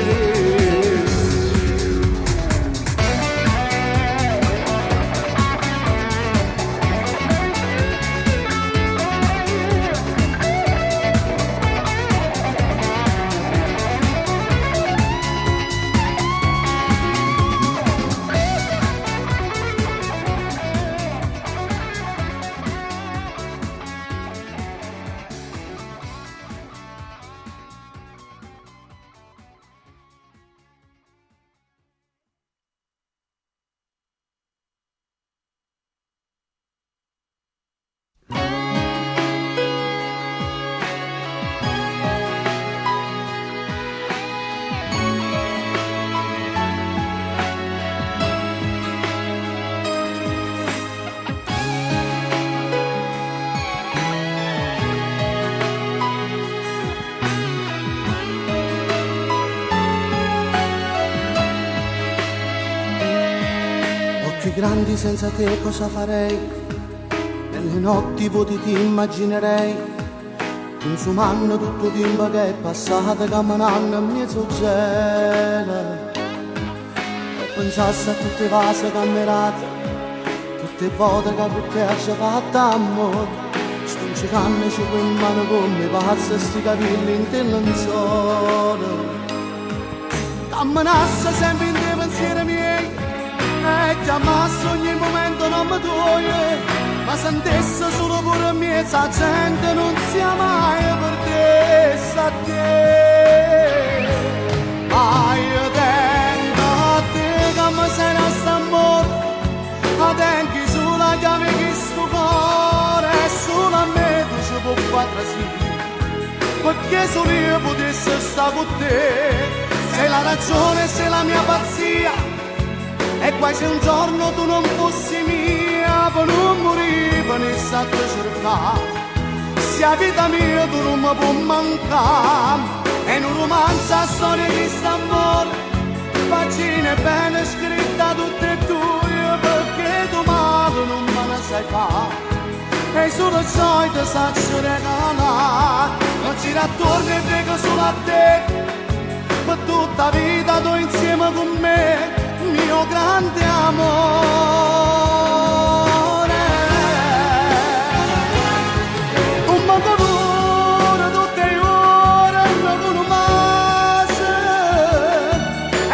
Grandi senza te cosa farei? Nelle notti vuoti ti immaginerei, consumando tutto il tempo che è passato, camminando in mezzo cielo. E pensassi a tutte le vase camminate, tutte le volte che per te ci fatto amore. Stuncicando ci puoi in mano come pazza, sti capelli in te lenzuola. Camminassi sempre in te pensieri miei, e chiamassi ogni momento non mi toglie, ma sentesse solo pure me, sa gente non sia mai per te, sa te. Ma io tengo a te che mi sei resta amore, ma tengo sulla chiave che sto cuore, e solo a me tu ci puoi fare sì, perché solo io potessi stare con te. Sei la ragione, sei la mia pazzia, e quasi un giorno tu non fossi mia, per non morire, per ne stato cercare. Sia vita mia tu non mi può mancare, è un romanzo a storia di st'amore, pagine bene scritta tutte e due, perché tu male non me la sai fare, e solo ciò ti saccio regalare. Non ci rattorno e vengo solo a te, per tutta la vita tu insieme con me, mio grande amore. Un mondo duro tutte le ore, non con un mase,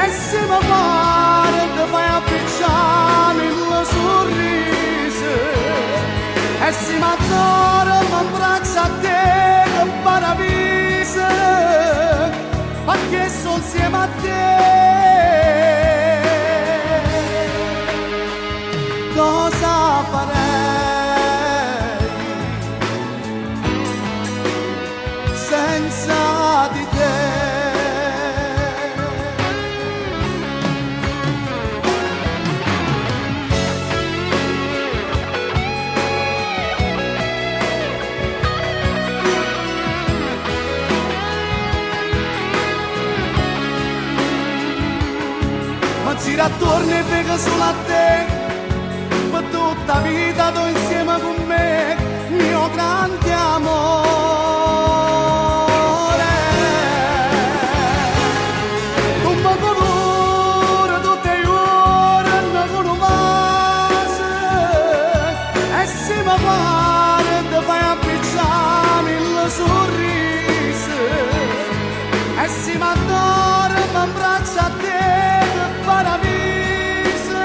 e se mi pare ti fai appicciare il sorriso, e se mi adoro mi abbraccia a te che paradiso, perché sono insieme a te. Cosa farei senza di te? gira attorno e vedo solo a te, per tutta vita tu insieme con me, mio grande amore. Tu mi colore tutte le ore, non con base, e se mi pare ti fai appicciare mille sorrisi, e se mi adoro mi abbraccia a te che paradiso,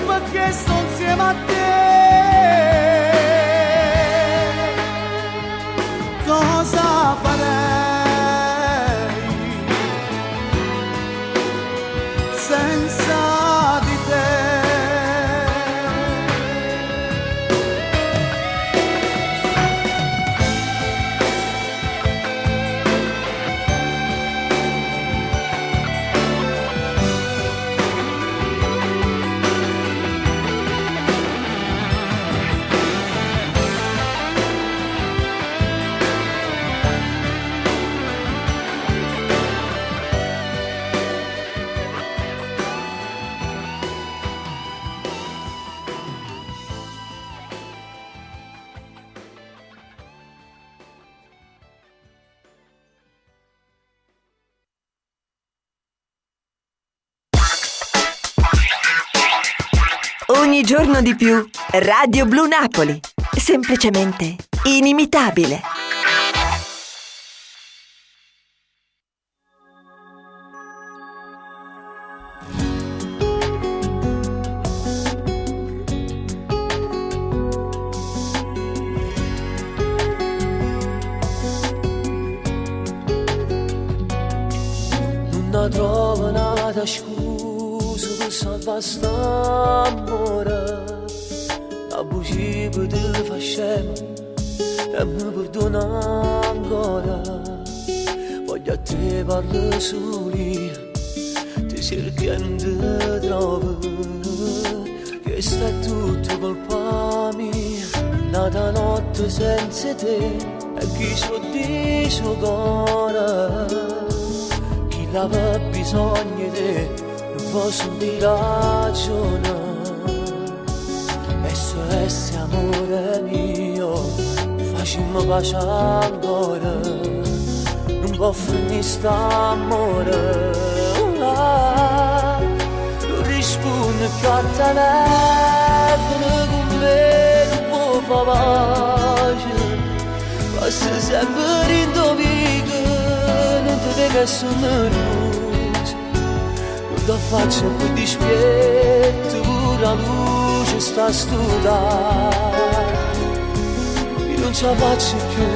perché sto insieme a te. Cosa farei senza di te? Ogni giorno di più, Radio Blu Napoli. Semplicemente inimitabile. Non trovo nada scusa per salvare st'amore, la bugia per te fa scema e mi perdona ancora. Voglio a te parlare soli, ti cerchi e non ti trovo, che sta tutto colpa mia. Nata notte senza te e chi so dice ancora, aveva bisogno di te, non posso di ragione. E se esse amore mio, facciamo pace ancora, non può finire st'amore. Non rispondo più al telefono, con me non può fare pace, passa sempre in dovico, non ti vega sono nervoso, non ti faccio più dispietto, la luce sta studata, io non ce la faccio più,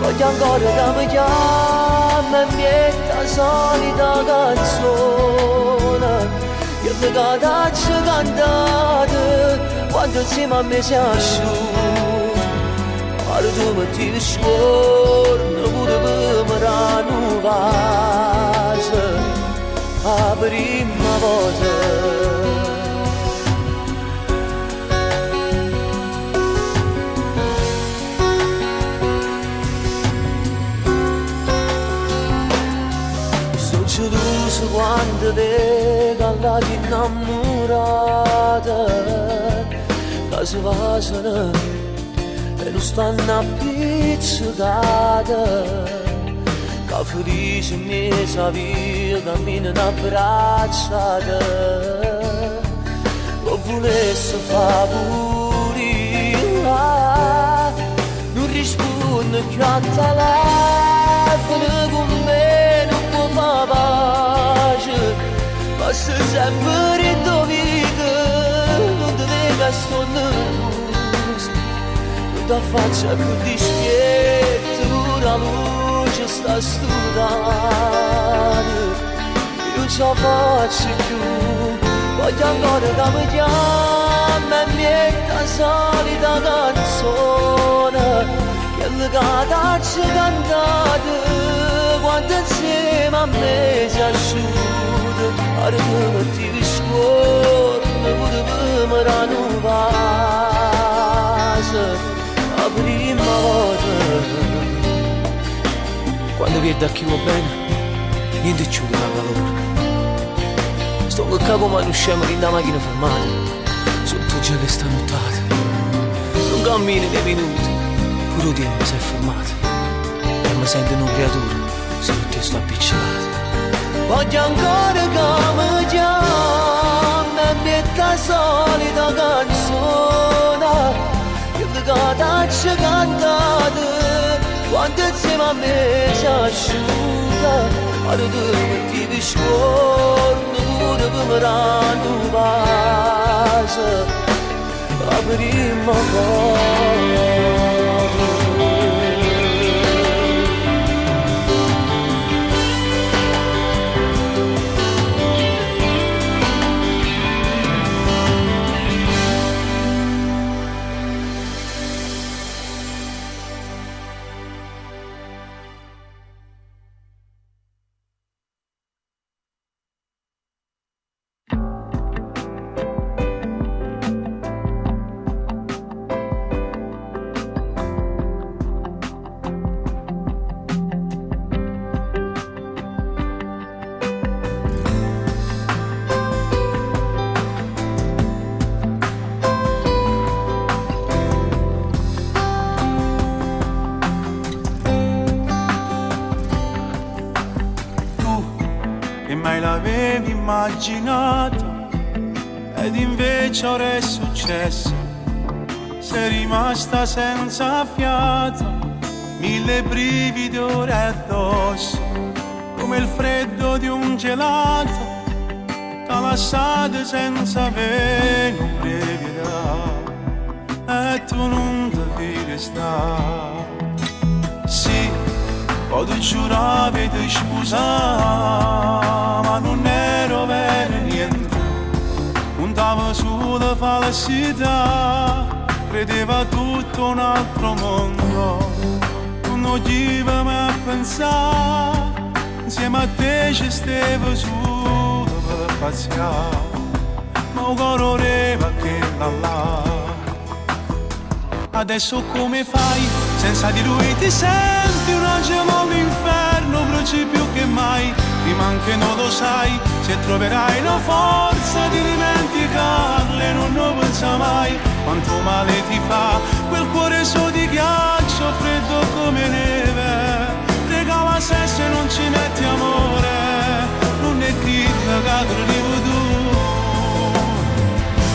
voglio ancora che mi chiama e metta la solita canzone, che mi cadaccio cantate, quando insieme a me si asciuga. Ora tu mi tiri scorno pure per me la nuvase, la prima volta. Sono geloso quando vedo alla innamorata, che si vasano e non stanno appiccicate, che felice mi sa via, camminano abbracciate, lo volesse fa pure, non risponde più al telefono, con me non può fare pace, passa sempre in dovico, non deve sto nervoso, non ti faccia più dispietto, la luce sta studando, io non ce la faccio più, voglio ancora che mi chiama e metta la solita canzone, che mi cadaccia cantate, quando insieme a me si asciuga, ora che ti riscorno pure per me la nuvase, la prima volta. Quando viene da chi va bene, niente ci dà valore. sto con capo ma non scemo in da macchina fermata, sotto già che sta nottata, non cammini dei minuti, pure il tempo si è fermato, e mi sento una creatura, se non ti sto appiccicato. Voglio ancora che mi chiami e metta solita canzone, che vi cantaccio cantate, quando insieme a me si asciuga. Ora tu metti di scorno, pure per me ranno base, la prima volta. L'avevi immaginato ed invece ora è successo, sei rimasta senza fiato, 1000 brividi ora addosso, come il freddo di un gelato, t'ha lasciato senza avere un brevità, e tu non devi restare. Sì, poi tu giuravi di scusare, ma non ero vero niente, puntavo sulla falsità, credeva tutto un altro mondo, non gli mai a pensare, insieme a te ci stavo solo per passare, ma un cuore voleva che là. Adesso come fai? Senza di lui ti senti un angelo all'inferno, bruci più che mai, ti manca non lo sai, se troverai la forza di dimenticarle, non lo pensa mai, quanto male ti fa, quel cuore so di ghiaccio, freddo come neve, regala se non ci metti amore, non è chi pagato tu,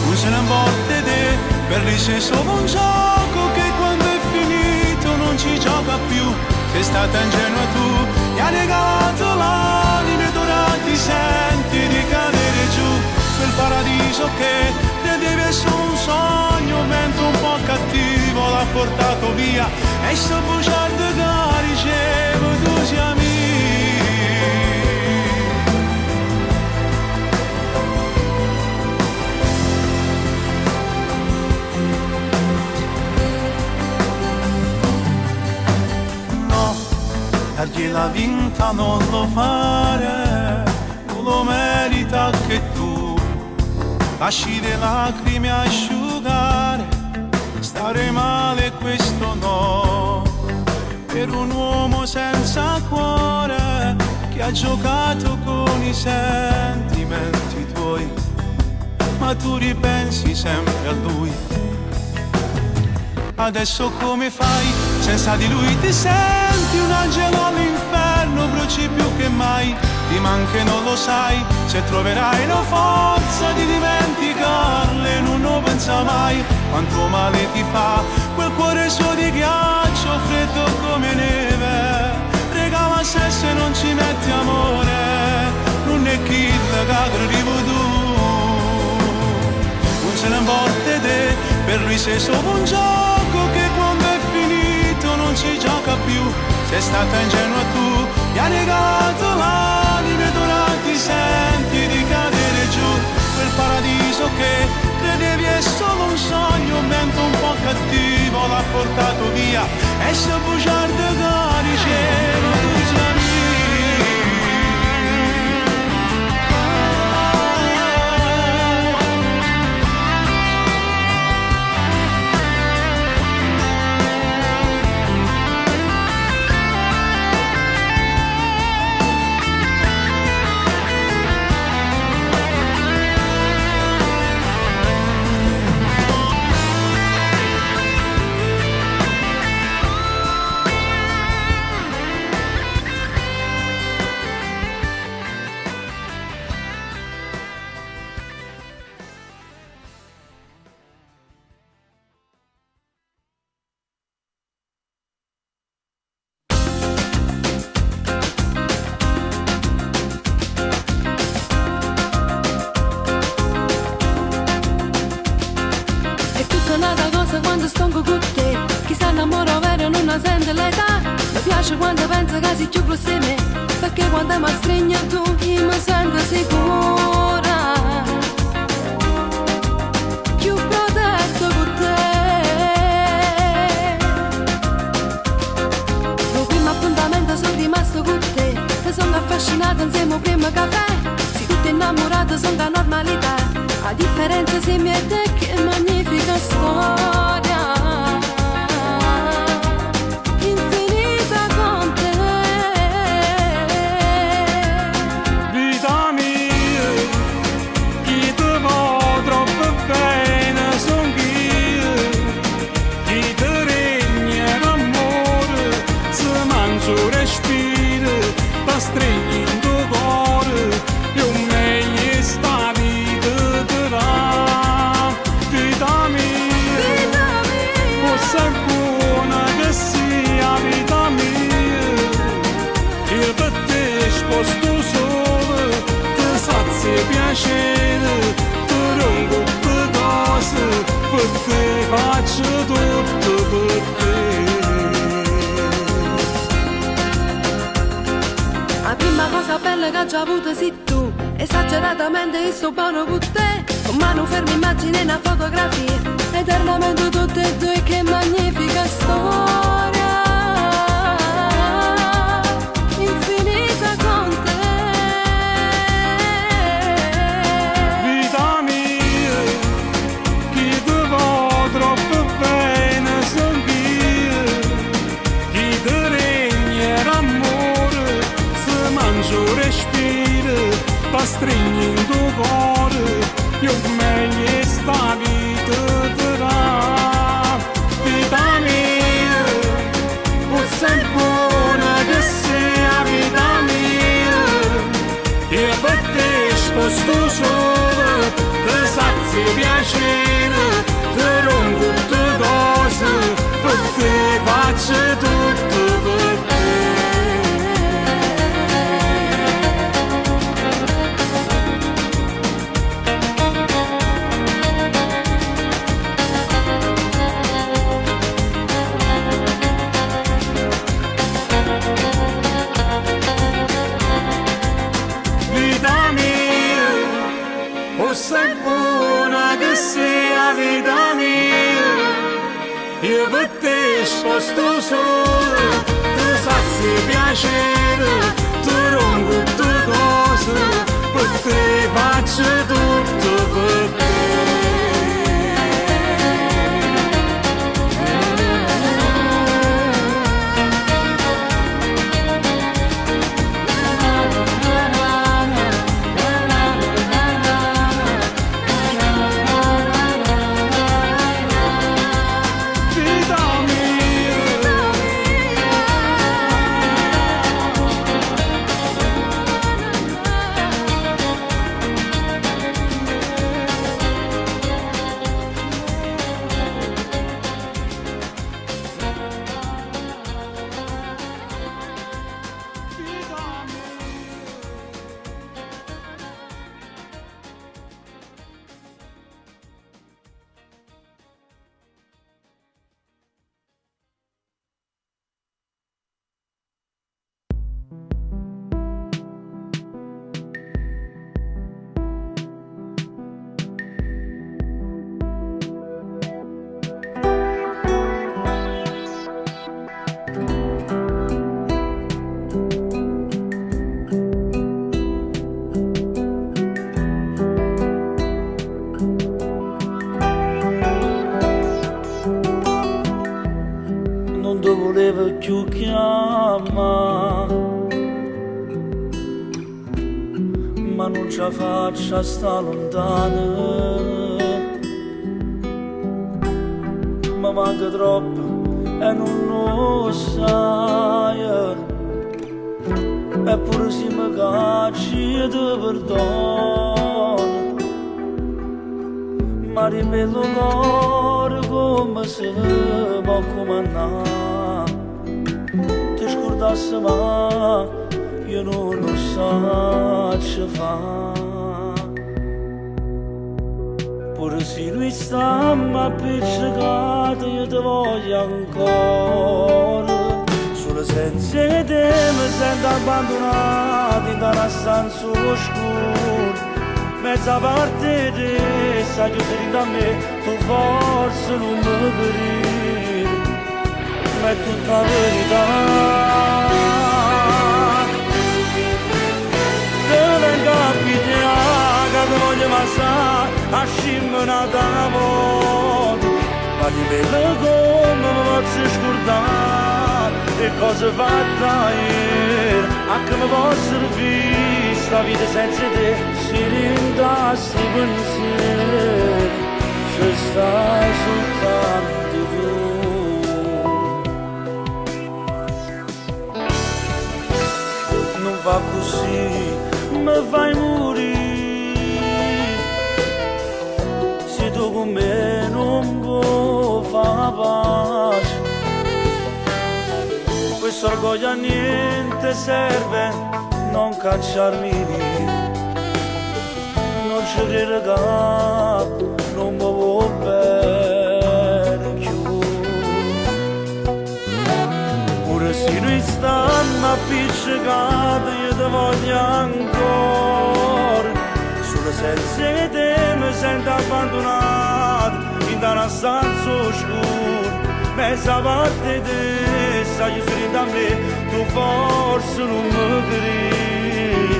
non se ne importa te, per lì sei solo un gioco che quando è finito non ci gioca più, sei stata ingenua tu, mi hai negato l'anima ed ora ti senti di cadere giù, quel paradiso che credevi essere un sogno, mentre un po' cattivo l'ha portato via, e sto bugiardo che ricevo tu sia mia. Dargli la vinta non lo fare, non lo merita che tu lasci le lacrime asciugare, stare male questo no, per un uomo senza cuore che ha giocato con i sentimenti tuoi, ma tu ripensi sempre a lui. Adesso come fai? Senza di lui ti senti un angelo all'inferno, bruci più che mai, ti manca non lo sai, se troverai la forza di dimenticarle, non lo pensa mai, quanto male ti fa, quel cuore suo di ghiaccio, freddo come neve, regala se non ci metti amore, non è chi legato arrivo tu, non se ne importa te, per lui sei solo un gioco che quando è finito non ci gioca più, sei stata ingenua tu, mi hai negato l'anima ed ora ti senti di cadere giù, quel paradiso che credevi è solo un sogno, mentre un po' cattivo l'ha portato via, e sto bugiardo che ricevo tu sia mia. serio non la sente l'età. Mi piace quando pensa che sei più grossa di me, perché quando mi stringi tu io mi sento sicura, più protetto con te. Lo primo appuntamento sono rimasto con te, e sono affascinata insieme al primo caffè. Si tutti innamorati sono da normalità, a differenza se mi è te che magnifica storia. Piacere, ti rompo per cose, per te faccio tutto per te. La prima cosa bella che ho già avuto sei tu, esageratamente io sto buono con te. Con mano ferma immagine una fotografia, eternamente tutte e due, che magnifica storia. Infinita con te. Stringi in tuo cuore, io meglio sta vita ti dà. Vita mia, o sei buona che sia vita mia, io per te sposto solo, ti sazi piacere, ti rompo tutte cose, per te faccio tutto per te. Sei buona che sia vita mia, io per te sposto solo, ti sazi piacere, ti rompo tutte cose, per te faccio tutto per te. più chiama, ma non ce la faccio a sta lontana, mi manca troppo e non lo sai, eppure se mi cacci ti perdono, ma ripeto cuore come se può comandare, ti scordassi ma io non lo so fare, pure se lui noi stiamo appiccicati, io ti voglio ancora. Solo senza te mi sento abbandonato in una stanza oscura. Mezza parte di te sta chiusa da me, tu forse non mi capire, ma è tutta la verità. Te vengo a pigliare, che ti voglio passare, a scimminata una volta, ma di bello come mi posso scordare, e cose fatte ieri, a che mi può servire, sta vita senza te, si rindassi i pensieri, ci stai soltanto tu. Non va così, mi fai morire, se tu con me non puoi fare pace. Questo orgoglio a niente serve, non cacciarmi via. Non ci credo che non mi vuoi bene più. Pure se noi stiamo appiccicati, io ti voglio ancora. Solo senza te mi sento abbandonato in una stanza oscura. Mezza parte di te sta chiusa da me, tu forse non mi credi,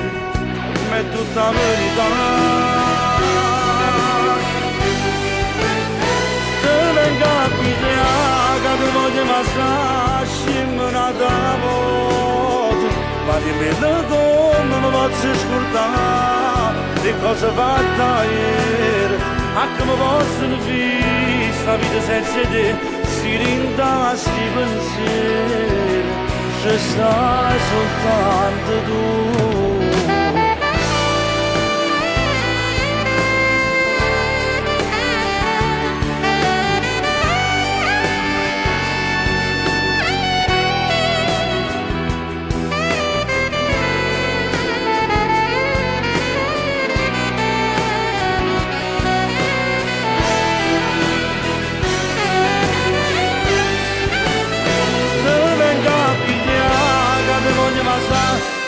ma è tutta la verità. Te vengo a pigliare, che ti voglio passare, scimminata una volta, ma di me come mi posso scordare, le cose fatte ieri, a che mi possono fare, sta vita senza te, si rindassi i pensieri, ci stai soltanto tu.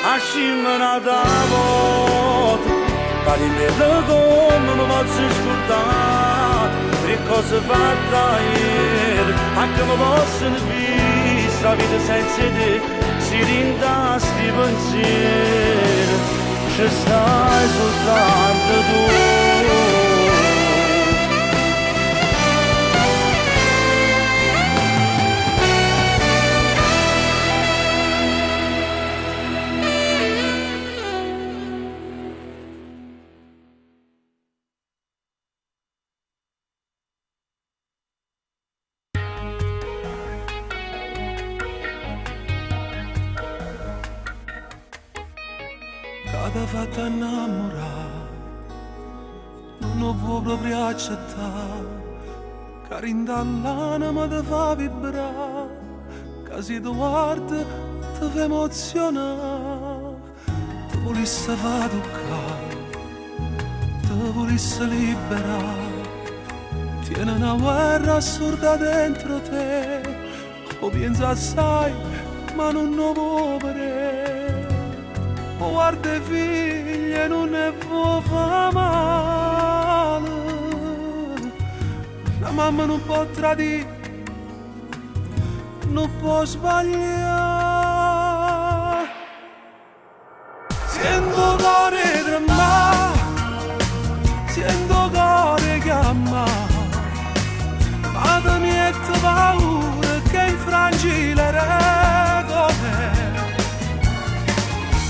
A scimminata una volta, ma di me come mi posso scordare, le cose fatte ieri, a che mi possono dire, sta vita senza te, si rindassi i pensieri, ci stai soltanto tu. Cada fatta innamorare, non vuoi proprio accettare, che rindall'anima ti fa vibrare, che se tu guardi ti fa emozionare, ti volesse fa toccare, ti volesse liberare, tiene una guerra assurda dentro te, o pensa assai ma non lo può vedere. Guarda figlia, non ne può fare male, la mamma non può tradire, non può sbagliare. Sento cuore tremare, sento cuore chiamare, ma ti mette paura che infrangi le regole.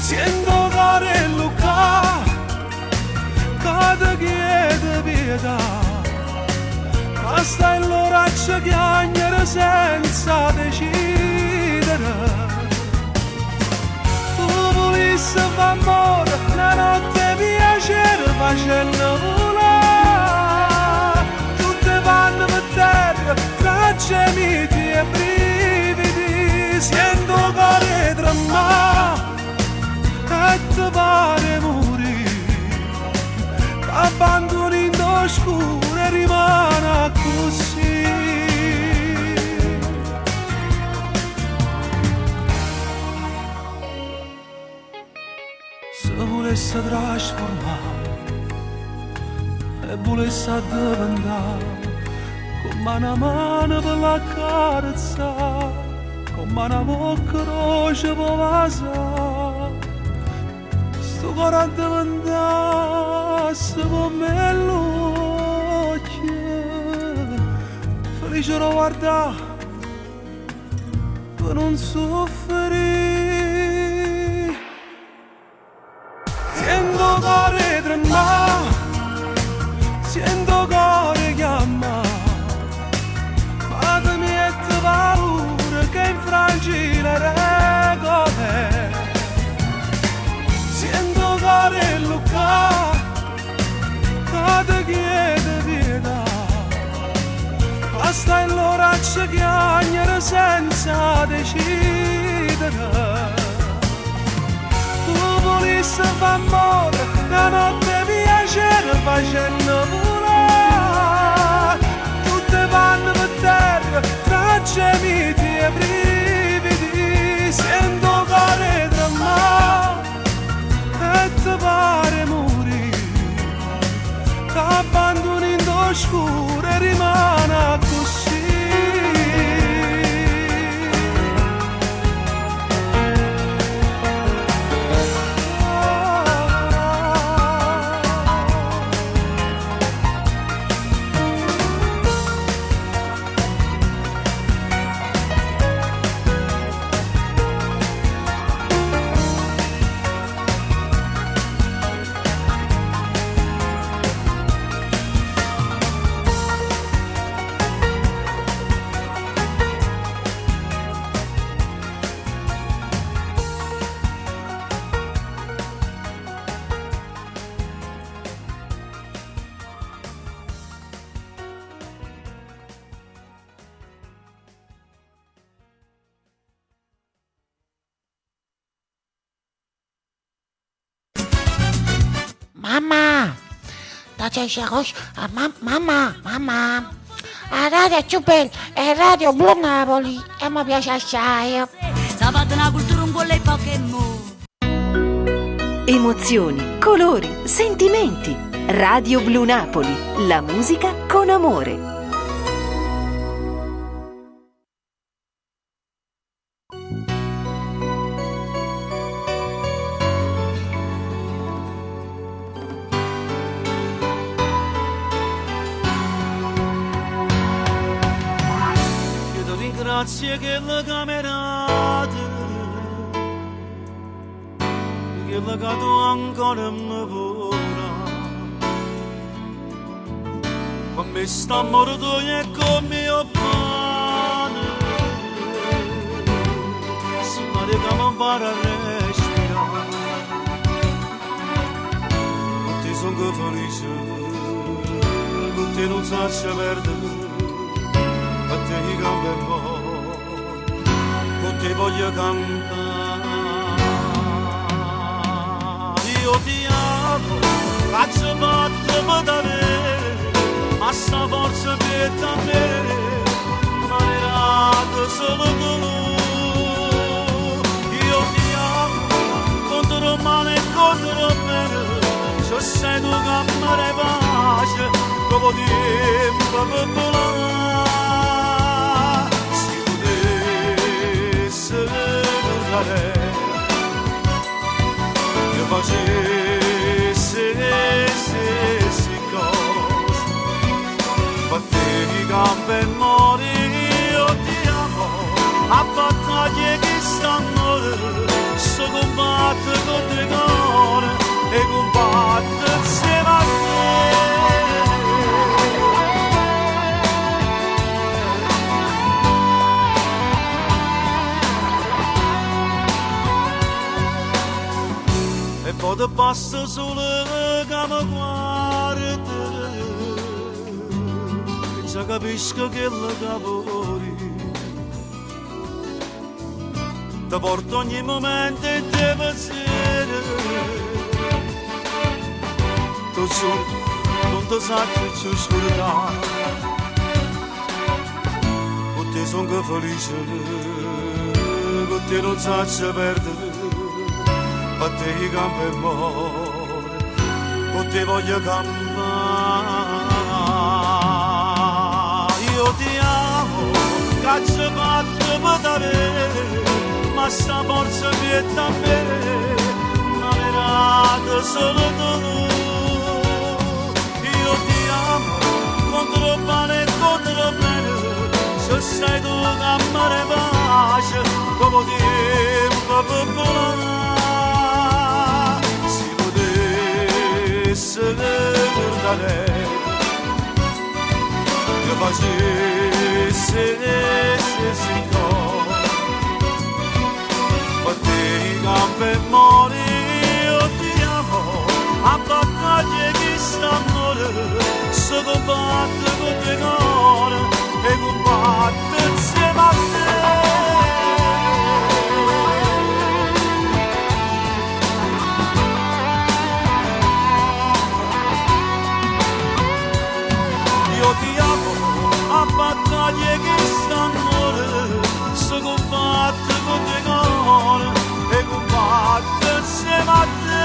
Sento cuore Luca, che ti chiede pietà, ma stai in l'ora a chiagnere senza decidere. Tu volessi fare amore, la notte piacere facendo volare, tutte vanno per terra tra gemiti e brividi. Sento cuore tremare e ti pare morire, abbandoni in oscuro e rimane volesse trasformare e volesse diventare come una mano per la carezzare, come una bocca rosa per vasare, sto cuore diventasse come l'occhio, felice da guardare per non soffrire. Sento cuore tremare, sento cuore chiamare, ma ti mette paura che infrangi le regole. Sento cuore lucca, che ti chiede pietà, basta il l'oraccio chiagnere senza decidere. Tu volessi fare amore, la notte piacere facendo volare, tutte vanno per terra, tra gemiti e brividi. Sento cuore tremare e ti pare morire, ti abbandoni in oscuro e rimane così. Mamma, da c'è mamma, la radio è più bella, è Radio Blu Napoli e mi piace assai. Sapete una cultura un po' le Pokémon. Emozioni, colori, sentimenti. Radio Blu Napoli, la musica con amore. Grazie che la camerata, che la cato ancora mi vorrà, ma mi sta morto e come io pane, si mare che mi impara a respirare, con te sono che felice, con te non saccio perdere. A te i cambiamo, con te voglio cantare. Io ti amo, faccio fatto per te, ma sta forza che da me, ma era solo tu. Io ti amo, contro male e contro bene, se sei tu che mi pace, dopo tempo per volare. Io facessi cose, battevi gambe e mori, io ti amo, a battaglie che stanno, so combattere contro i cuore e combattere insieme a te. Poi ti basta solo che mi guardi, e già capisco che la lavori. Ti porto ogni momento e te pensieri, tu giuro, non ti sacchi più scordare, con te sono che felice, con te non saccio perdere. A te i campi e mo con te voglio campare. Io ti amo, caccio fatto per te, ma sta forza che è da me, ma verrà solo tu. Io ti amo, contro male e contro bene, se sei tu a mare pace, come tempo per volare, si potesse ricordare, che facesse se no, per te in gambe e mori. Io ti amo, a battaglie che stanno, se combatte con te cuore e combatte insieme a te. Io ti amo, a battaglie che stanno, se combatte con te cuore e combatte insieme a te.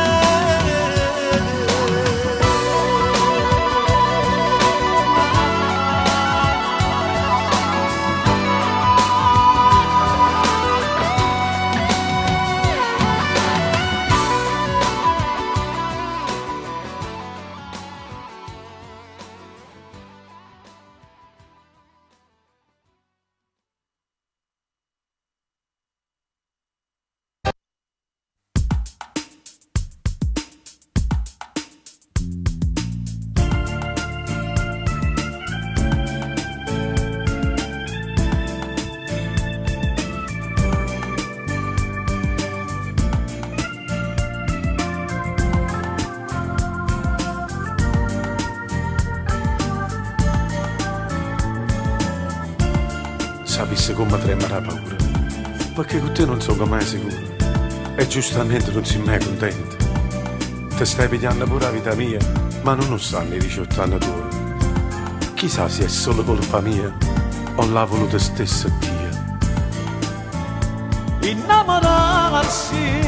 Sapesse come tremare la paura, perché con te non sono mai sicuro e giustamente non sei mai contento. Ti stai pigliando pure la vita mia, ma non stanno i 18 anni tuoi. Chissà se è solo colpa mia o l'ha voluto stesso Dio. Innamorarsi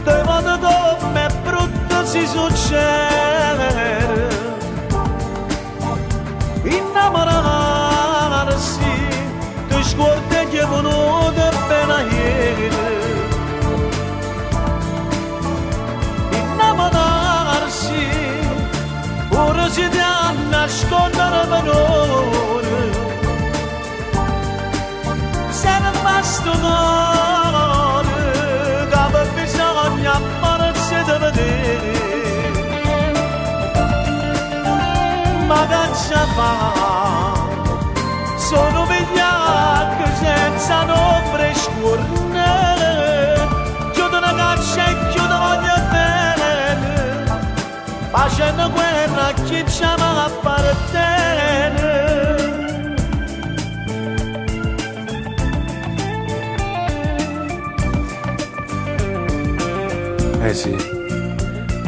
te vado come brutto si succede. Innamorarsi ti scordi che è venuto appena ieri. Innamorarsi ora si ti ha nascondere valore. Sei rimasto cuore che per bisogno ammarsi di vedere. Ma che ci fa? Sono vigliacco senza nombre scurne. Chiudo una caccia e chiudo voglio bene, facendo guerra a chi ci ama appartiene. Eh sì,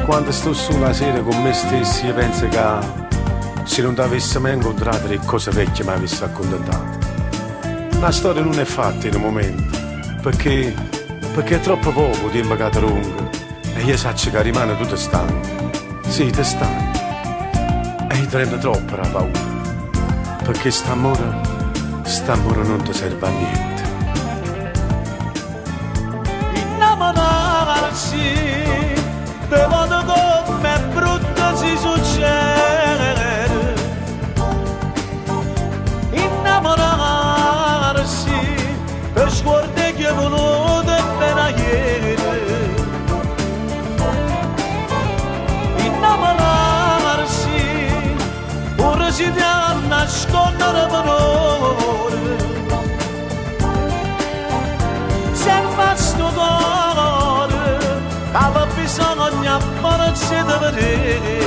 quando sto sulla sera con me stessi io penso che se non ti avessi mai incontrato le cose vecchie mi avessi accontentato. La storia non è fatta in un momento, perché è troppo poco tempo che ti lungo e io so che rimane tutto stanco. Sì, ti stanco. E io tremo troppo la paura, perché st'amore non ti serve a niente. Innamorarsi te vado come brutto si succede. Innamorarsi per sguardi che è venuto appena ieri. Innamorarsi ora si ti ha nascondere valore. Sei rimasto cuore che aveva bisogno ammarsi di vedere.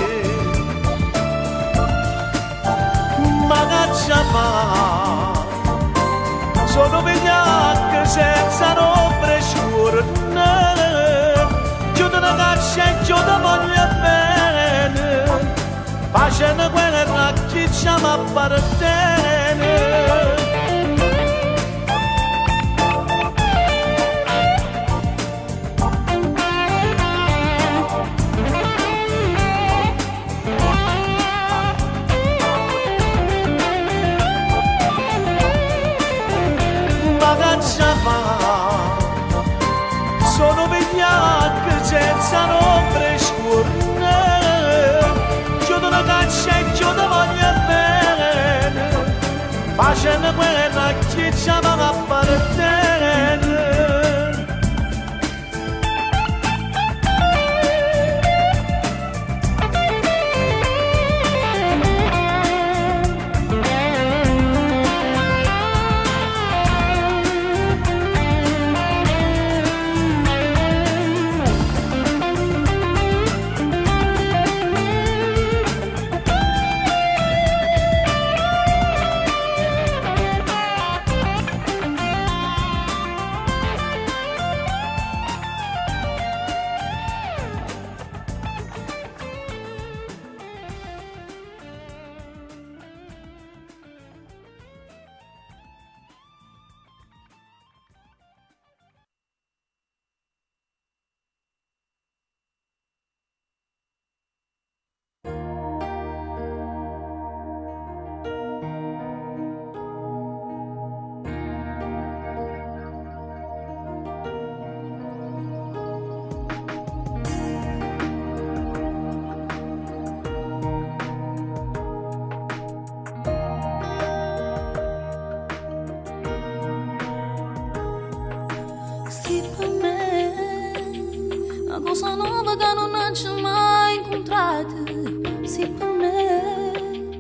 Ma che ci fa? Sono vigliacco senza nombre scurne. Chiudo una caccia e chiudo voglio bene, facendo guerra a chi ci ama appartiene. sta ombre scorne, io te la caccia e io te voglio bene, facendo quella che ci va a appartenere. Cosa nuova che non ho mai incontrato, sì per me,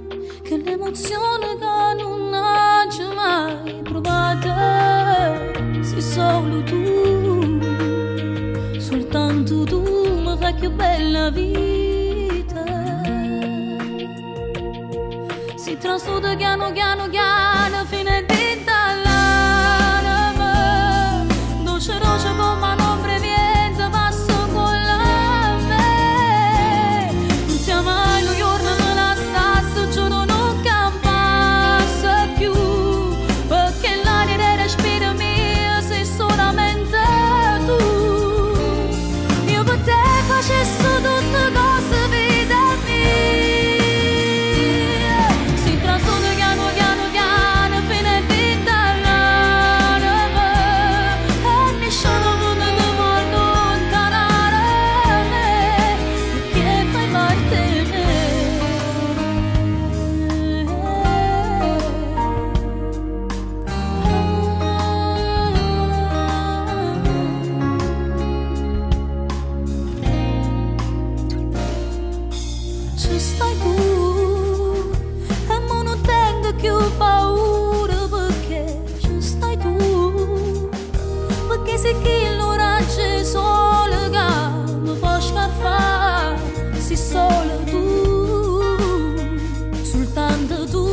che l'emozione che non ho mai provato, sei solo tu, soltanto tu mi fai più bella vita, si trasuda piano piano piano fino a dita l'anima, dolce roce con manovre via. Più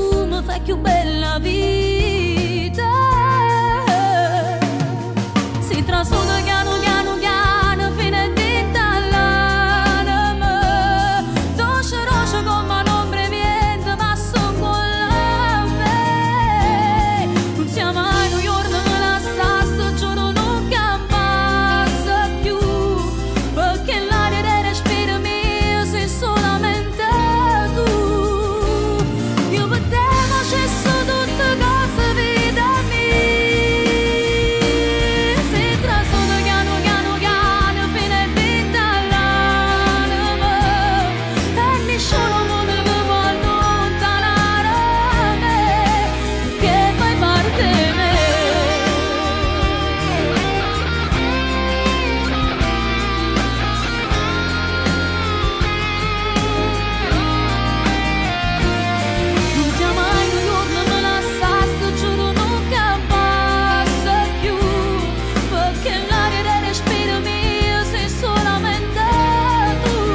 bella vita si trasforma piano piano piano fino a dita l'anima, dolce roce con manombre viente ma son con la me, non sia mai un giorno me la stessa, giuro non passa più, perché l'aria del respiro mio sei solamente tu, io per te facessi tutte cose vita mia, si trasforma piano piano piano fino a dita l'anima, e nessuno non mi può allontanare me, che fai parte di me. Non sia mai un giorno me la stessa, giuro nunca passa più, perché l'aria del respiro mio sei solamente tu,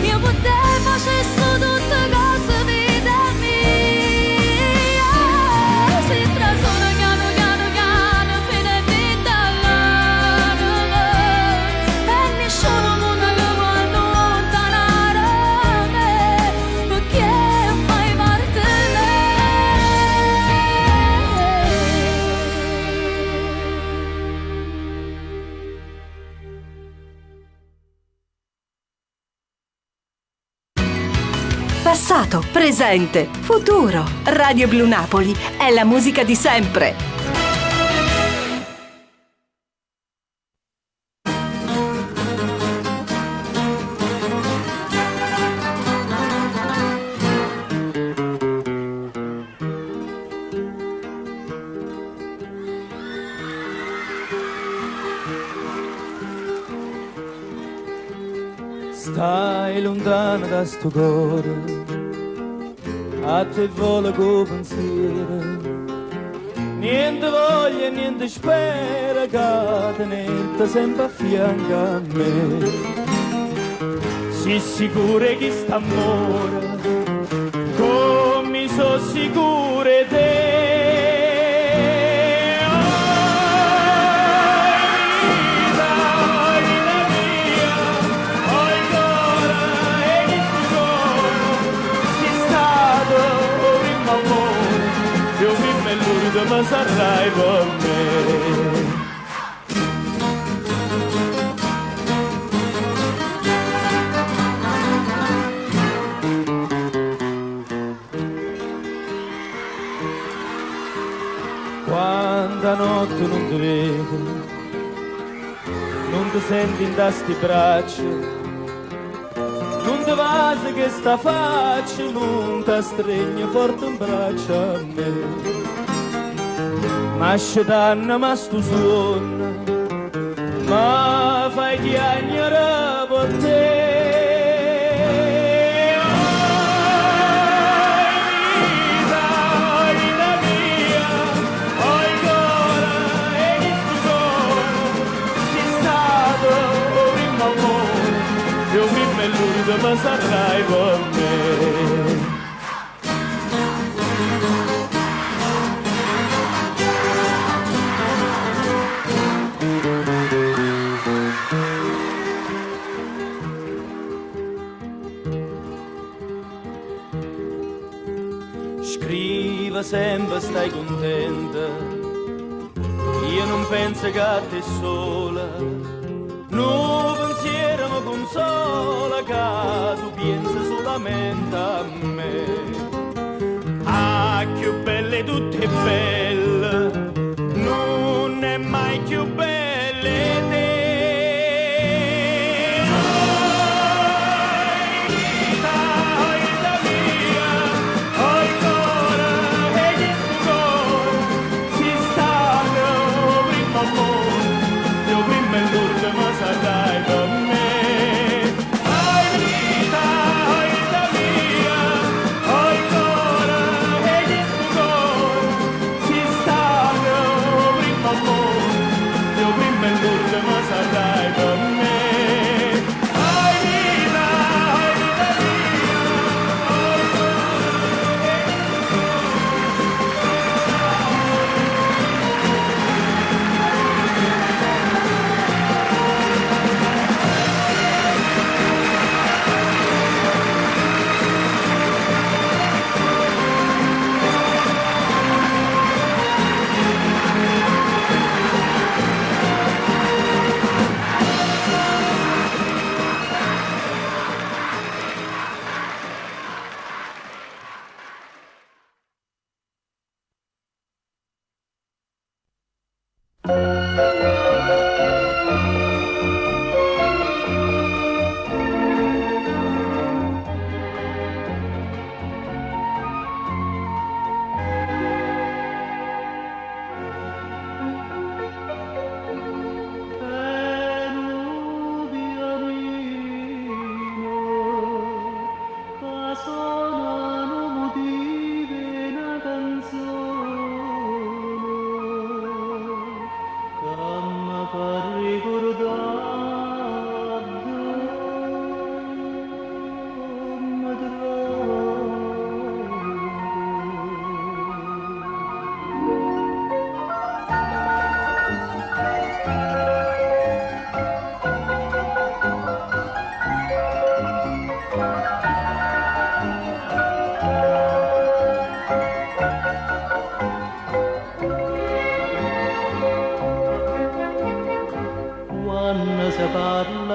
io per te facessi tutte cose vita mia, si trasforma piano piano piano fino a dita l'anima, e nessuno non mi può allontanare me, perché fai parte di me. Passato, presente, futuro. Radio Blu Napoli è la musica di sempre. Stai lontano da sto cuore, a te vola con pensiero, niente voglia, niente spera, che tenete sempre a fianco a me. Si sicuro che sta amore, come so sicure te. Ma sarai con me. Quanta notte non ti vedo, non ti senti in sti braccia, non ti vasi che sta faccia, non ti stringe forte in braccio a me. Ma scetanna, ma stu suono, ma fai chiagnare per te. Oi vita mia, oi cuore, e che stu sono, sei stato prima amore, io prima e l'ultimo ma sarai con me. Sempre stai contenta, io non penso che a te sola, no pensiero mi consola che tu pensi solamente a me. Ah, più belle tutte belle, non è mai più belle te.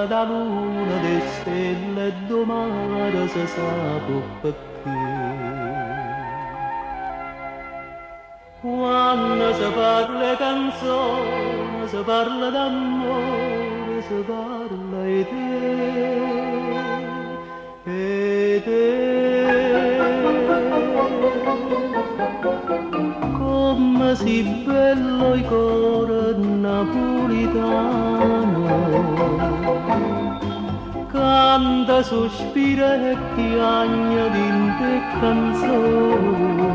da luna de stelle domani se sa perché. Quando si parla canzone, si parla d'amore, si parla di te, e te. Come si bello il cuore napolitano, canta, sospira e piagna di te canzone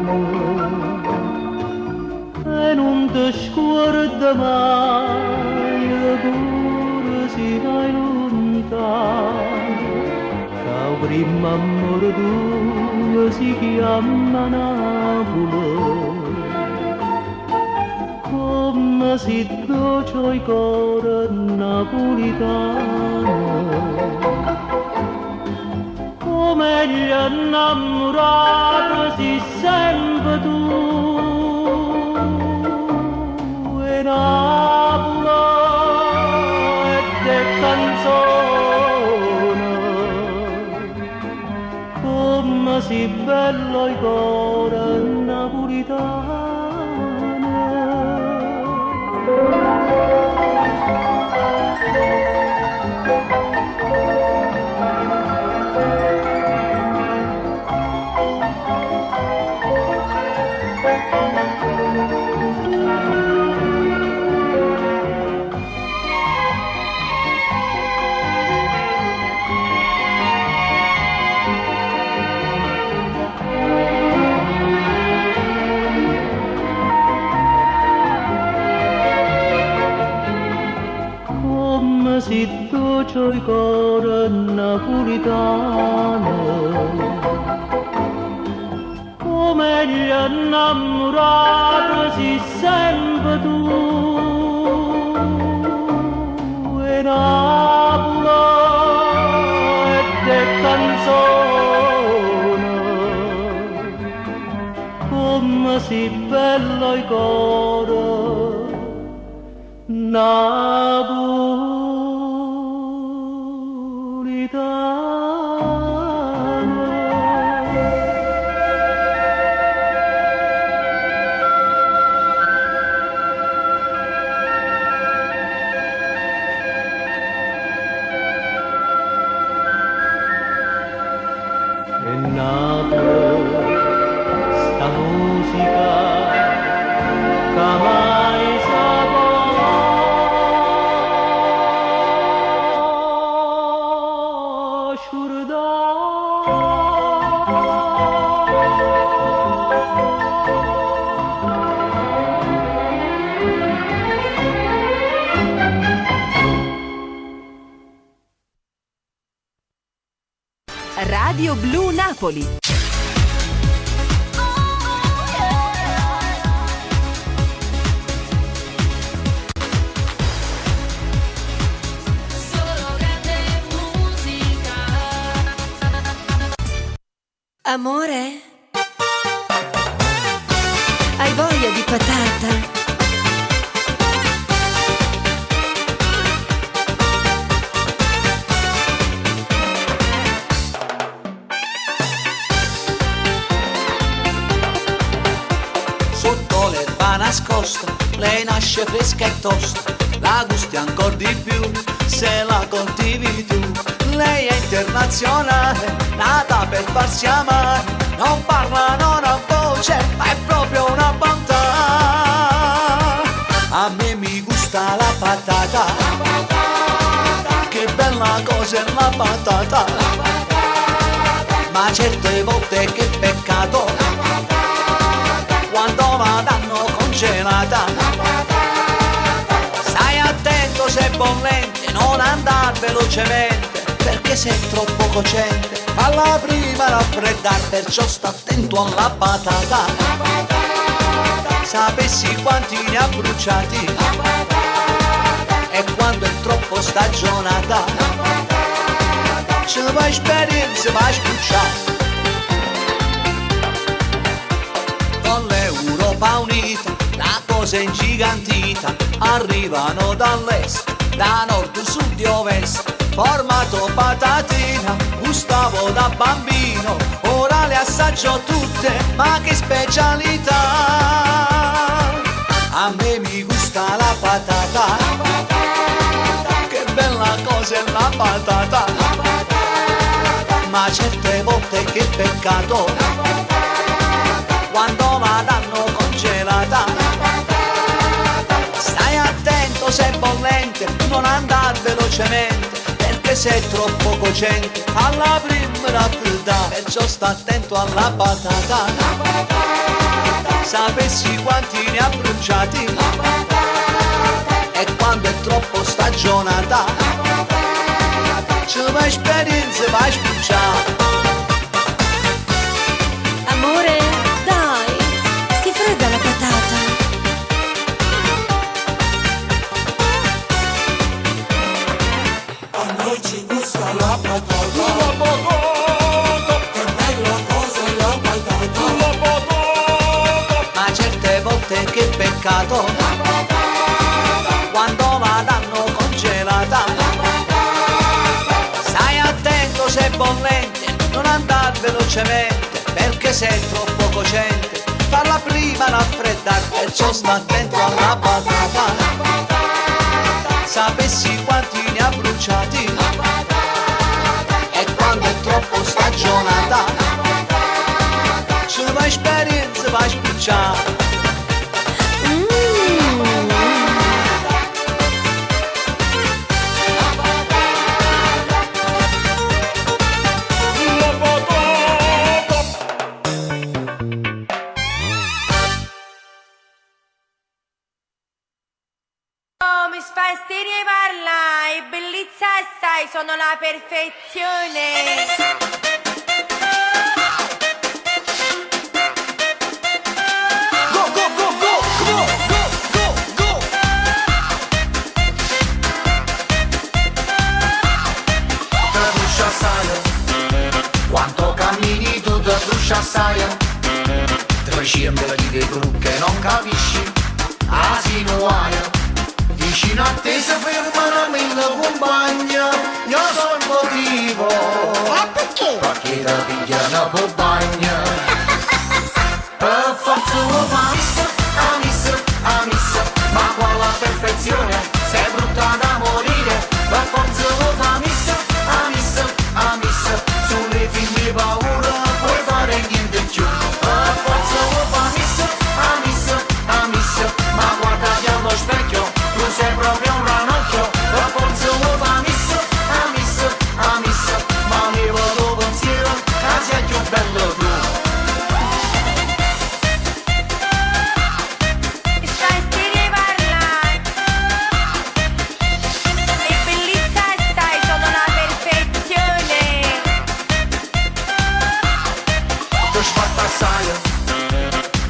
e non ti scorda mai pure se vai lontano, che prima amore tuo si chiama Napoli, come si dolce il cuore napolitano, come gli innamorati si sempre tu e Napoli e te canzone, come si bello il cuore napolitano. Si dolce il cuore napolitano, come gli innamorati si sempre tu e Napoli e te canzone, come si bello il cuore Radio Blu Napoli. Amore? Hai voglia di patata? Nascosta, lei nasce fresca e tosta, la gusti ancora di più se la coltivi tu. Lei è internazionale, nata per farsi amare, non parla, non ha voce, ma è proprio una bontà. A me mi gusta la patata, che bella cosa è la patata, ma certe volte che peccato quando la danno congelata. Stai attento se è bollente, non andar velocemente, perché se è troppo cocente falla prima raffreddare, perciò sta attento alla patata. Sapessi quanti ne ha bruciati e quando è troppo stagionata ce la vai esperienza, vai sbucciare. Con l'Europa unita la cosa è ingigantita, arrivano dall'est, da nord, sud e ovest, formato patatina, gustavo da bambino, ora le assaggio tutte, ma che specialità. A me mi gusta la patata, che bella cosa è la patata, ma certe volte che peccato quando la danno congelata. Stai attento se è bollente, non andar velocemente, perché perché sei troppo cocente, alla prima raffreddata, perciò sta attento alla patata. Sapessi quanti ne ha bruciati, e quando è troppo stagionata, c'è esperienza vai spicciare. Amore, dai, si fredda la patata. A noi ci gusta la patata, che bella cosa la patata, ma certe volte che peccato, quando la danno congelata. Stai attento se è bollente, non andar velocemente, perché sei troppo cocente, farla prima raffreddare, perciò sta attento alla patata. Sapessi quanti ne ha bruciati, e quando è troppo stagionata, c'è esperienza vai spicciare. Stai parla e bellezza stai, sono la perfezione. Go, go, go, go, go, go, go, go. te bruscia assai, quanto cammini tu te bruscia assai, te facciamo vedere tu che non capisci, asino aia. Vicino a te si ferma una mia compagna, io so il motivo. Ma perché? Perché ti pigliano per bagna. Per forza lo fa miss, ma quale perfezione, sei brutta da morire. Per forza lo fa miss, sulle fin di paura, puoi fare niente più. Per forza lo fa miss, ma guardati allo specchio, tu sei proprio un ranocchio, per forza lo fa miss, ma levo tuo pensiero, che sei più bello tu. Stai parlare e bellezza stai, sono la perfezione. Ti sbatta assai,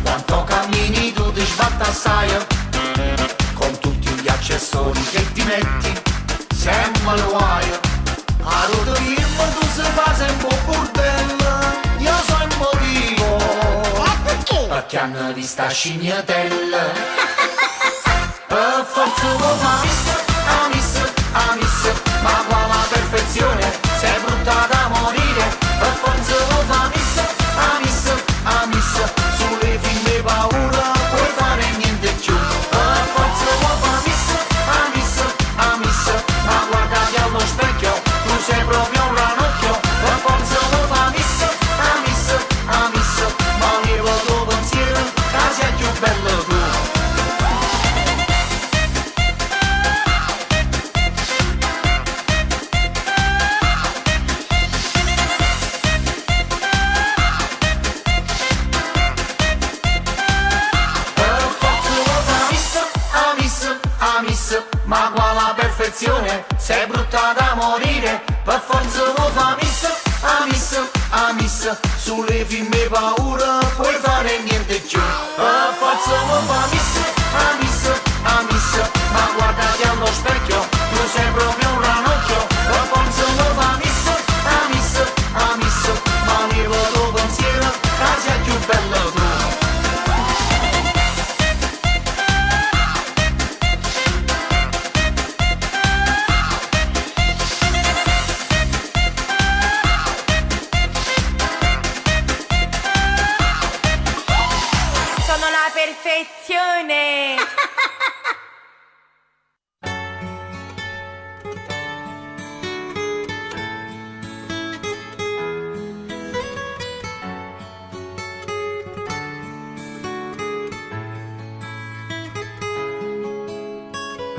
quanto cammini tu ti sbatta assai, con tutti gli accessori che ti metti, sempre lo hai. A rotorirma tu si fa sempre un bordello, io so il motivo. Ma perché? Perché hanno vista scignatella. Per forza lo fa miss, ma quale perfezione, sei brutta da morire. Per forza lo fa miss, sulle fin di paura, puoi fare niente più. Per forza lo fa miss, ma guardati allo specchio, tu sei proprio un ranocchio. Per forza lo fa miss, ma levo tuo pensiero, che sei più bello tu. Ma quale perfezione, sei brutta da morire. Per forza lo fa miss, sulle fin di paura, puoi fare niente più. Per forza lo fa miss, ma guardati allo specchio, tu sei proprio un ranocchio. Per forza lo fa miss, ma levo tuo pensiero, che sei più bello tu. Sono la perfezione.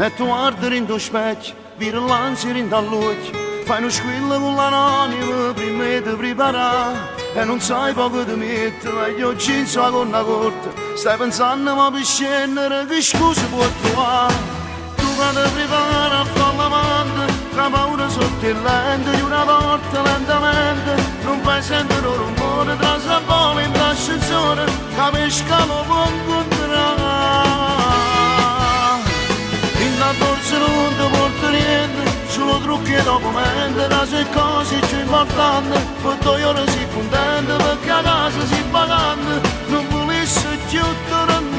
E tu ardere in tuo specchio, vi rilanci in da luce, Fai uno squillo con l'anonimo prima di preparare. E non sai poco di mettere, gli occhi sulla gonna corta. Stai pensando ma per scendere che scusa può trovare. Tu quando prepari a fare l'amante, la paura sotto il lente di una porta lentamente. Non fai sentire un rumore tra sapone in l'ascensore, capisci che lo può incontrare. In la borsa non ti porta niente, solo trucchi e documenti, da se cose più importanti, per 2 ore si contenta perché a casa si pagando, non volesse più tornare.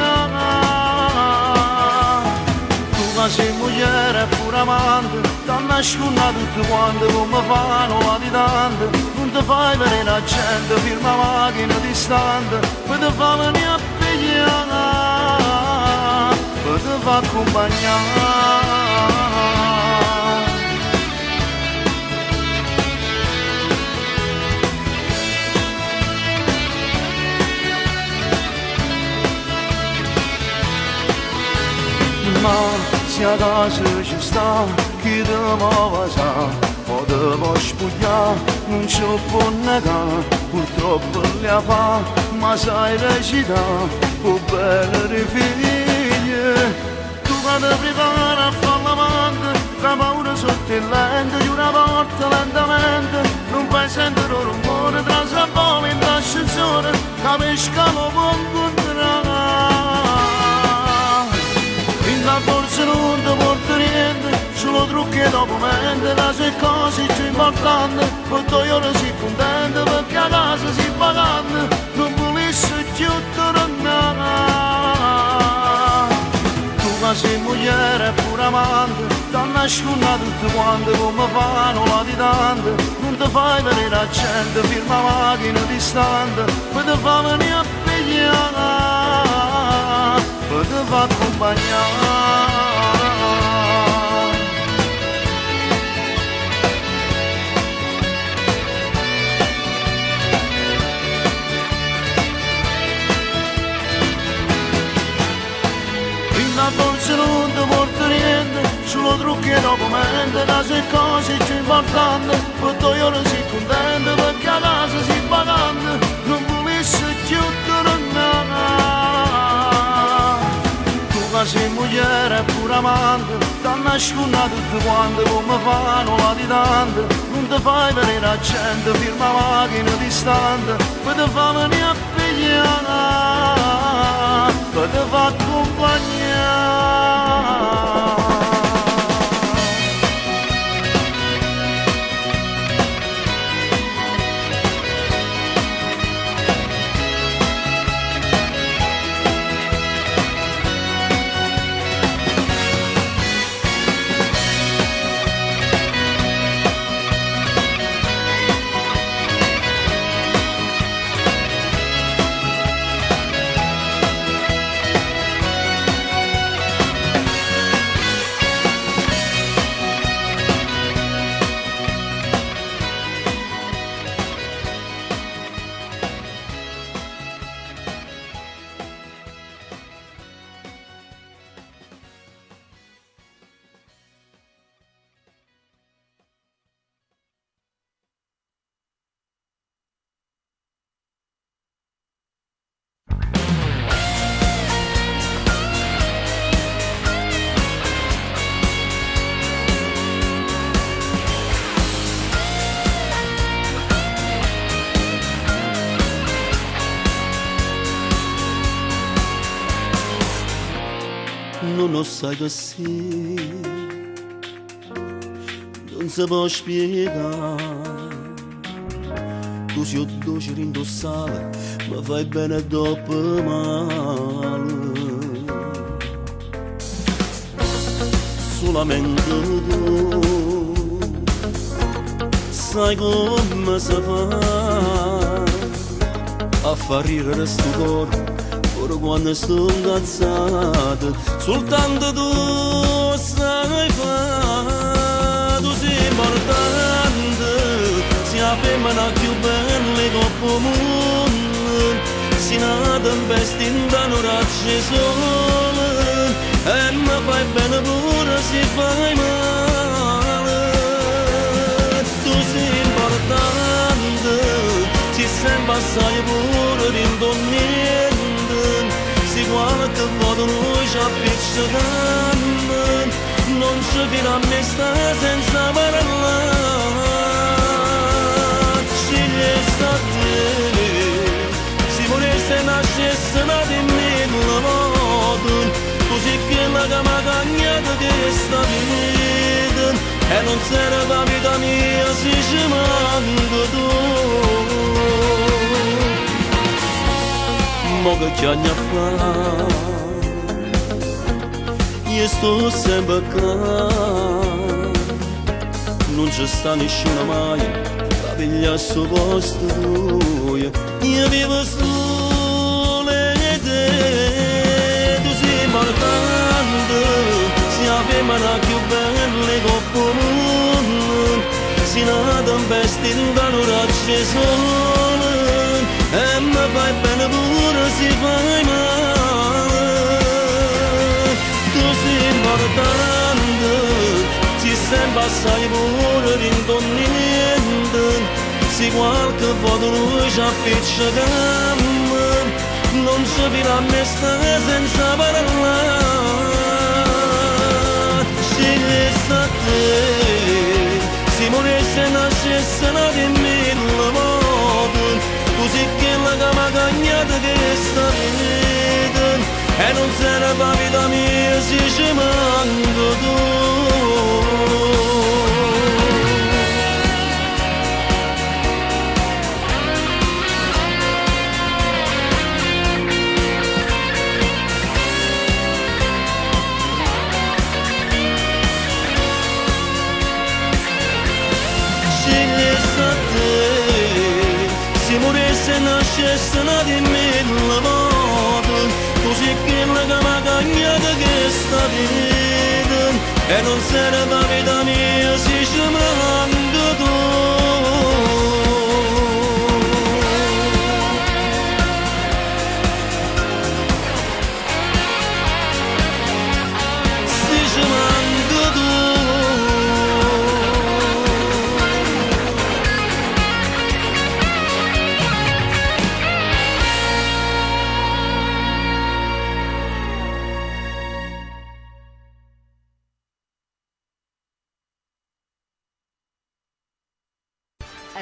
Tu che sei moglie e pure amante, t'hanno nascondato tutti quanti come fanno latitanti, non ti fai venire la gente, firma macchina distante, poi ti fa venire a pigliare, poi ti fa accompagnare. Ma se a casa ci sta chi te muove sa, o te può spogliare, non ci può negare, purtroppo le fa, ma sai recitare, o belle di figlie. Tu quando prepari a fare l'amante, la paura sotto il lente di una porta lentamente, non fai sentire un rumore tra sapone in l'ascensore, capisci che lo può incontrare. La borsa non ti porta niente, solo trucchi e documenti, da se cose più importanti, per 2 ore si contenta perché a casa si pagando, non volesse più tornare. Tu che sei moglie e pure amante, t'hanno nascondato tutti quanti come fanno latitanti, non ti fai venire la gente, firma macchina distante, poi ti fa venire a pigliare, poi ti fa accompagnare. La borsa non ti porta niente, solo trucchi e documenti, da se cose più importanti, per 2 ore si contenta perché a casa si pagando, non volesse più tornare. Tu che sei moglie e pure amante, t'hanno nascondato tutti quanti come fanno latitanti, non ti fai venire la gente, firma macchina distante, poi ti fa venire a pigliare, poi ti fa accompagnare. Non lo sai così, non si può spiegare. Tu sei dolce rindossare, ma fai bene dopo male. Solamente tu sai come si fa a far ridere sto cuore. Ora quando sto incazzato, soltanto tu sai fare, tu sei importante, sei la femmina più bella che può mondo, sei una tempesta in un raggio sole, e mi fai bene pure se fai male. passare pure rintornando, si qualche volta noi ci appicciamo, non ci fino a me sta senza parlare. Sceglie sta te, si volesse nascesse nata in mille modo, così che la cama cagnata che sta vita, e non serve la vita mia se ci manca tu. Mo che c'ha a fare, io sto sempre qua, non c'è sta nessuno mai a pigliare sto posto tuo. Io vivo solo e te, tu sei importante, siamo femmina più belle coppo mondo, si una tempesta in calore c'è sole, e mi fai bene pure se fai male. Tu sei importante, si sembra assai pure rintornando, se qualche volta noi ci appicciamo, non ci fino a me sta senza parlare. Sceglie sta te, si morisse nascesse nata in mille modi, così che la cama cagnata che sta vita, e non serve la vita mia se ci manca tu. Si morisse nascesse nata in mille modi, così che la cama cagnata che sta vita, e non serve la vita mia se ci manca tu. Se ci manca tu.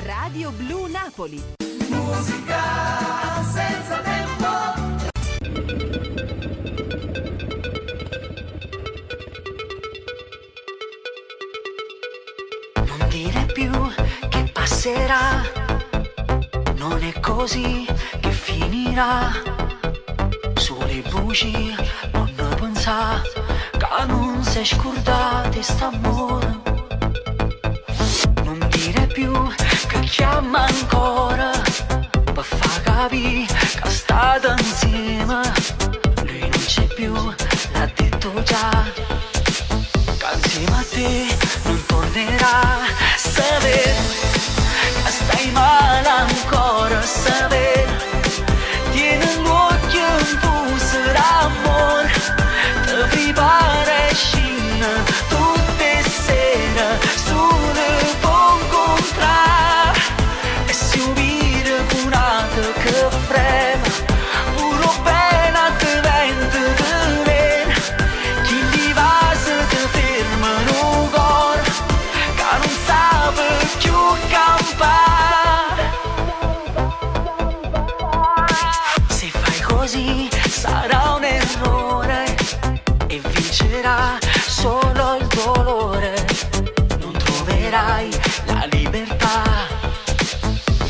Radio Blu Napoli. Musica senza tempo. Non dire più che passerà, non è così che finirà. Sulle bugie non pensa che non sei scordate st'amore. Non dire più che chiama ancora per far capire che state insieme. Lui non c'è più, l'ha detto già, che insieme a te non tornerà. Sapere che stai male ancora, sapere tieni l'occhio in fuso d'amore, ti prepara e scina tutte sere solo per incontrare, e si ubire curata che frema puro bene te vento te vena, chi li va se te ferma un cuore che non sape più campare. Se fai così sarà un errore e vincerà solo il dolore, non troverai la libertà,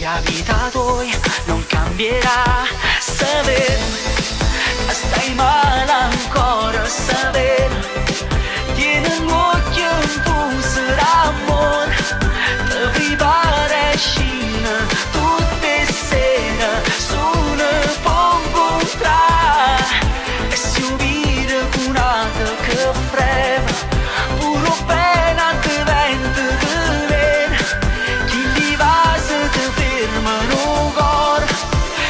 la vita tua non cambierà. Sapere che stai male ancora, sapere tieni l'occhio in fuso d'amore, ti prepara e scina tutte sere solo per incontrare, e si ubire curata che frema puro bene te vento te vena, chi li va se te ferma un cuore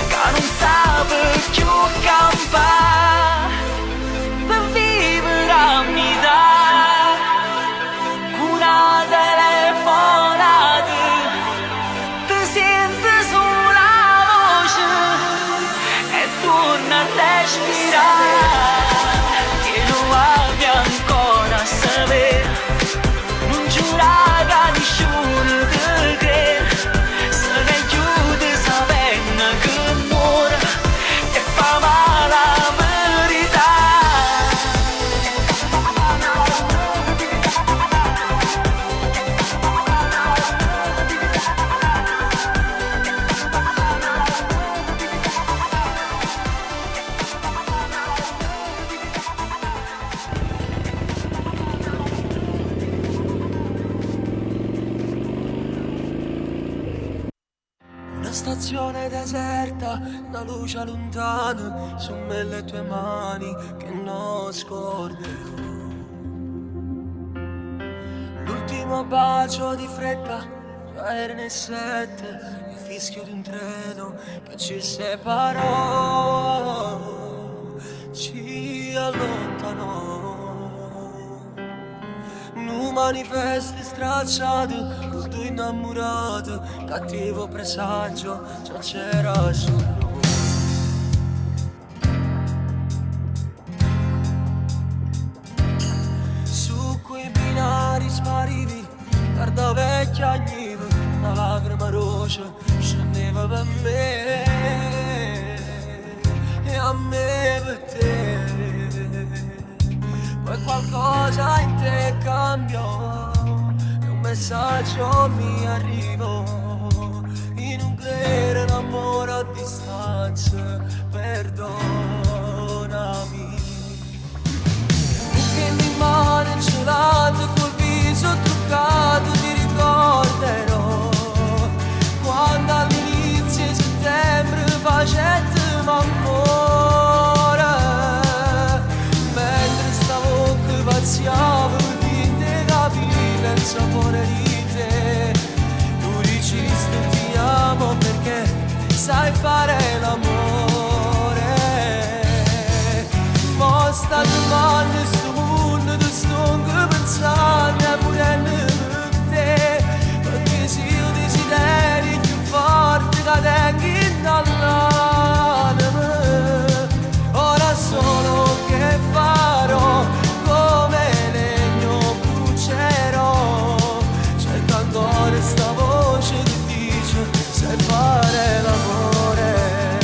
che non sape più campare. Per vivere stazione deserta, la luce lontana su me le tue mani che non scorderò. L'ultimo bacio di fretta, già era nel 7, il fischio di un treno che ci separò, ci allontanò. Un manifesto stracciato, con tu innamorato, cattivo presagio, già c'era su noi. Su quei binari sparivi, guarda vecchia agniva, una lacrima rossa scendeva per me e a me per te. Poi qualcosa in te cambiò e un messaggio mi arrivò in un vero amore a distanza, perdonami. Che mi mano gelato col viso truccato ti ricorderò quando all'inizio di settembre facetto amore. Pazziavo di te capire il sapore di te. Tu dicesti ti amo perché sai fare l'amore. Ma sta domanda sto mondo ti sto pensando a pure per te. Perché se io desideri più forte che tengo dall'anima. Ora solo che farò come legno brucerò, cercando questa voce che dice sai fare l'amore.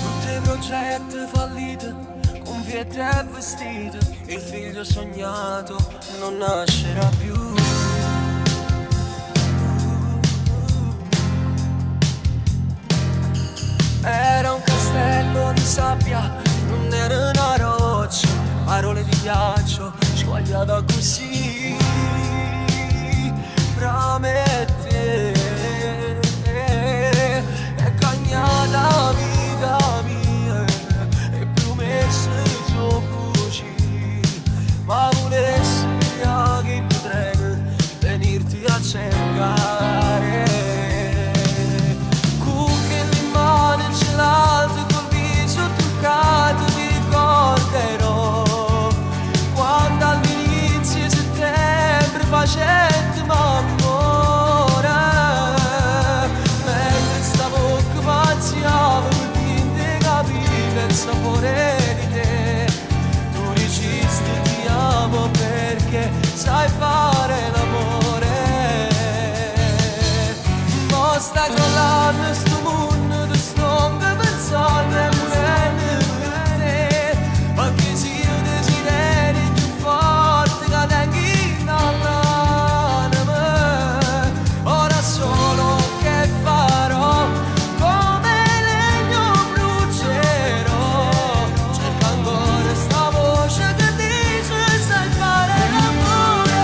Tutti i progetti falliti, confiette e vestiti, il figlio sognato non nascerà più. Era un castello di sabbia, non era una roccia, parole di ghiaccio, squagliata così fra me e te. È cagnata vita mia e promesse tu così, ma volessi che il treno venirti a cercare. Gelato col viso truccato ti ricorderò quando all'inizio di settembre facetto amore. Mentre stavo pazziavo di te capire il sapore di te. Tu dicesti ti amo perché sai fare l'amore. Ma sta crollando sto mondo sto pensando a morire per te. Anche se io desideri più forte che tengo dall'anima. Ora solo che farò come legno brucerò, cercando questa voce che dice sai fare l'amore.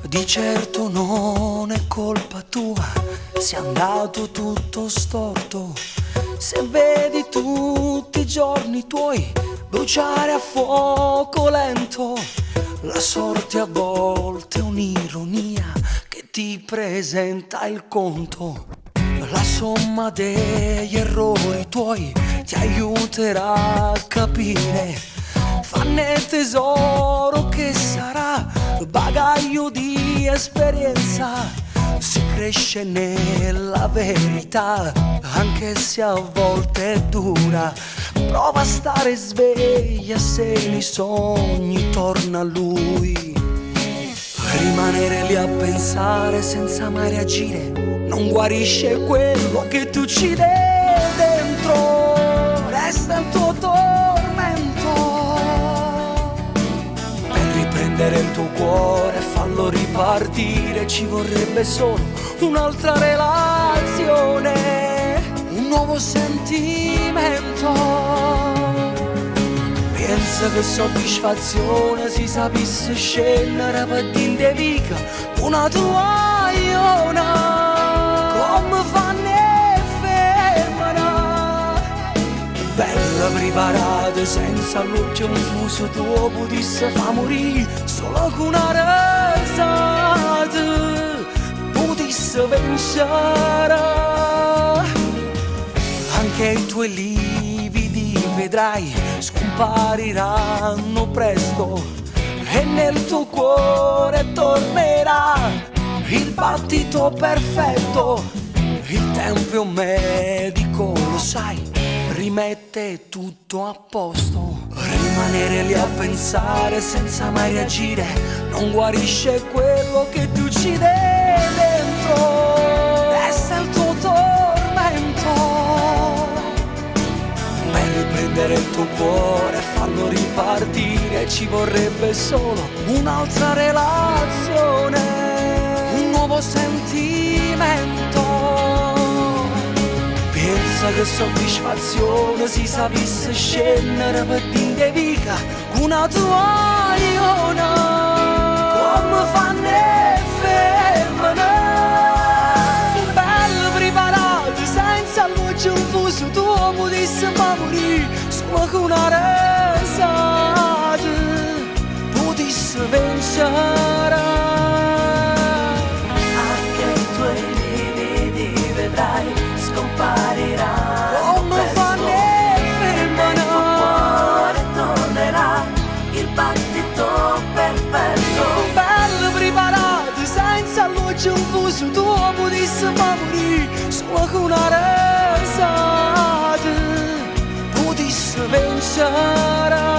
Di certo non è colpa tua se è andato tutto storto. Se vedi tutti i giorni tuoi bruciare a fuoco lento, la sorte a volte è un'ironia che ti presenta il conto. La somma degli errori tuoi ti aiuterà a capire. Fanne tesoro che sarà bagaglio di esperienza. Si cresce nella verità, anche se a volte è dura. Prova a stare sveglia se nei sogni torna lui. Rimanere lì a pensare senza mai reagire non guarisce quello che ti uccide dentro. Resta il tuo tormento. Per riprendere il tuo cuore e farlo ripartire ci vorrebbe solo un'altra relazione, un nuovo sentimento. Pensa che soddisfazione si sapesse scendere per dinte vica una tovagliona, come fanno femmina. Bella preparata senza l'occhio infuso, tu potesse fa morire solo con una risata, potesse pensare. Anche i tuoi lividi vedrai scompariranno presto e nel tuo cuore tornerà il battito perfetto. Il tempo è un medico, lo sai, rimette tutto a posto. Rimanere lì a pensare senza mai reagire non guarisce quello che ti uccide dentro. Resta il tuo tormento. Prendere il tuo cuore e farlo ripartire ci vorrebbe solo un'altra relazione, un nuovo sentimento. Pensa che soddisfazione si sapesse scendere per dinte vica una tovagliona, come fanno femmine. Bello preparato senza luce infuso, tu potessi fa morire solo con una risata, potessi pensare. Anche i tuoi lividi vedrai scompariranno come fanno femmina. Il tuo cuore tornerà il battito perfetto. Bello preparato senza luce infuso, tu potessi fa morire solo con una risata, potessi pensare.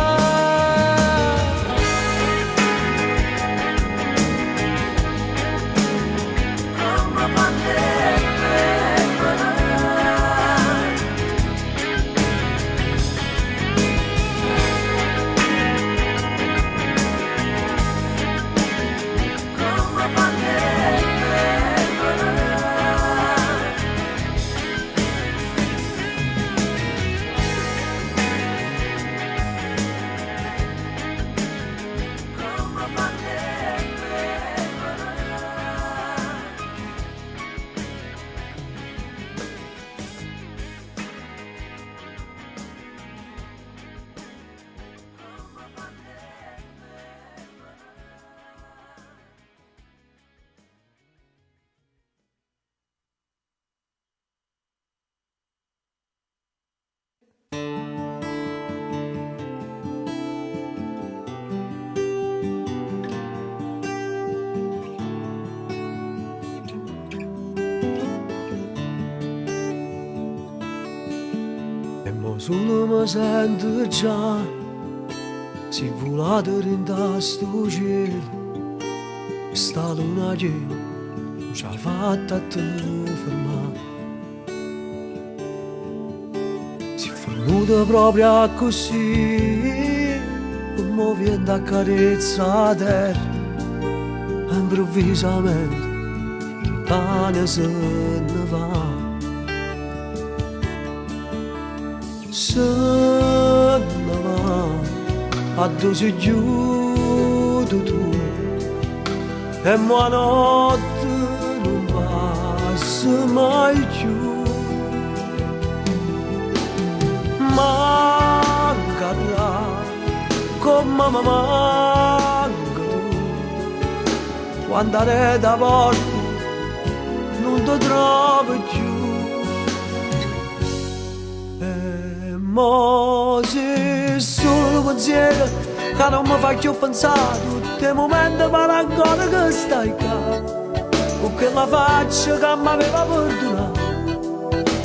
Solo mi sento già, si volato in sto cielo, sta luna che non ci ha fatto a te fermare. Si è venuta proprio così, come viene a carezza la terra, improvvisamente, lontana se ne va. Se ne va, a dove sei chiuso tu, e la notte non passa mai più. Mancherà come mi manca tu, quando è da porta non ti trovo più. Mo se solo un pensiero che non mi fa più pensare, tutti i momenti pare ancora che stai qua, con quella faccia che mi aveva perdonato,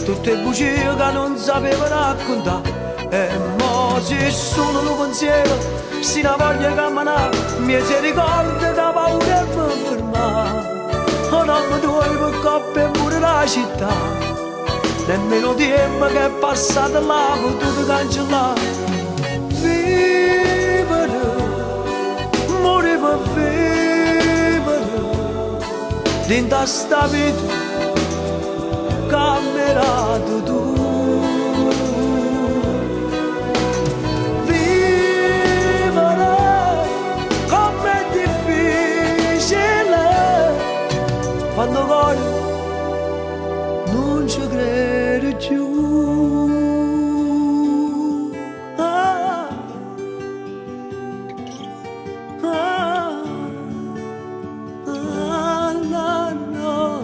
tutte le bugie che non sapevo raccontare. E mo se solo un pensiero, si una voglia che mi ha, mi si ricorda che paura e mi ferma, o non mi duole per coppe e pure la città, nemmeno tempo che è passato là, potuto cancellare. Vivere, morire per vivere, dentro sta vita, cambiato tu. Vivere, com'è difficile, quando vuoi non ci credo più. Ah, ah, ah, no, no.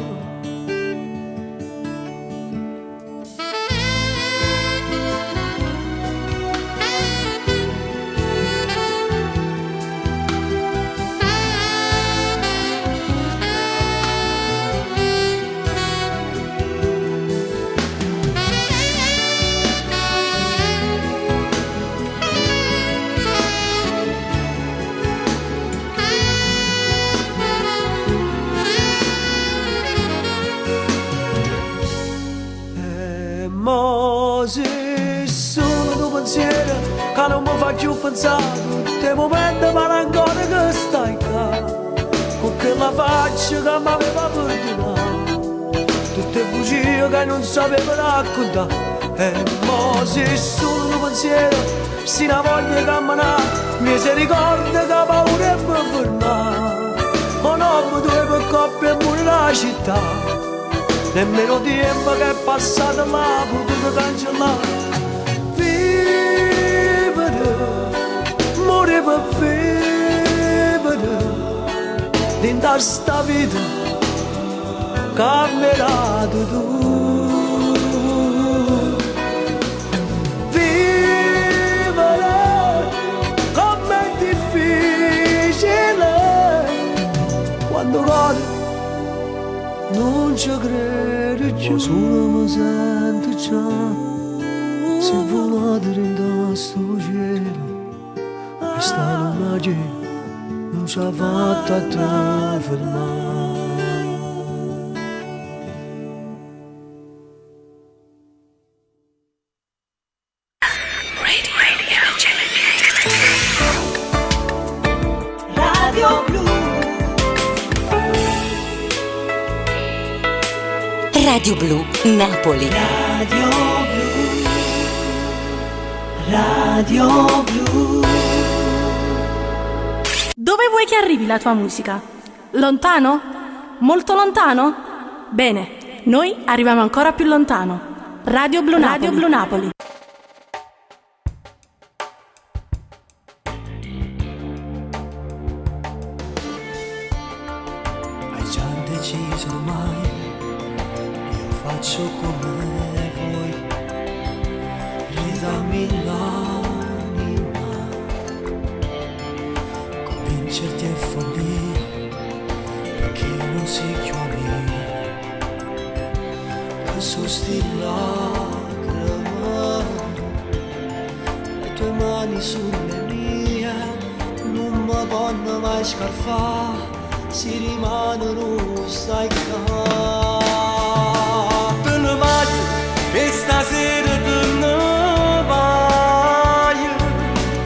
Mo se solo tu pensiero che non mi fa più pensare, tutti i momenti pare ancora che stai qua, con quella faccia che mi aveva perdonato, tutte le bugie che non sapevo raccontare. E mo se solo tu pensiero, si una voglia che mi ha, mi si ricorda che paura e mi ferma, o non mi due per coppie e pure la città, nemmeno tempo che è passato là, potuto cancellare. Vivere, morire per vivere, dentro sta vita, cambiato tu. Vivere, com'è difficile, quando cade non ci credo più. Solo mi sento già, se volate in sto cielo, questa magia non ci ha fatto a te fermare. Radio Blu. Radio Blu Napoli. Radio Blu. Radio Blu. Dove vuoi che arrivi la tua musica? Lontano? Molto lontano? Bene, noi arriviamo ancora più lontano. Radio Blu Napoli. Radio Blu Napoli. Hai già deciso ormai, io faccio come vuoi, ridammi l'anima, convincerti è follia, perché non si chiami, che su sti lacrime, le tue mani sulle mie, non mi vanno mai scarfare, si rimangono stai qua. Te ne vai, e stasera te ne vai,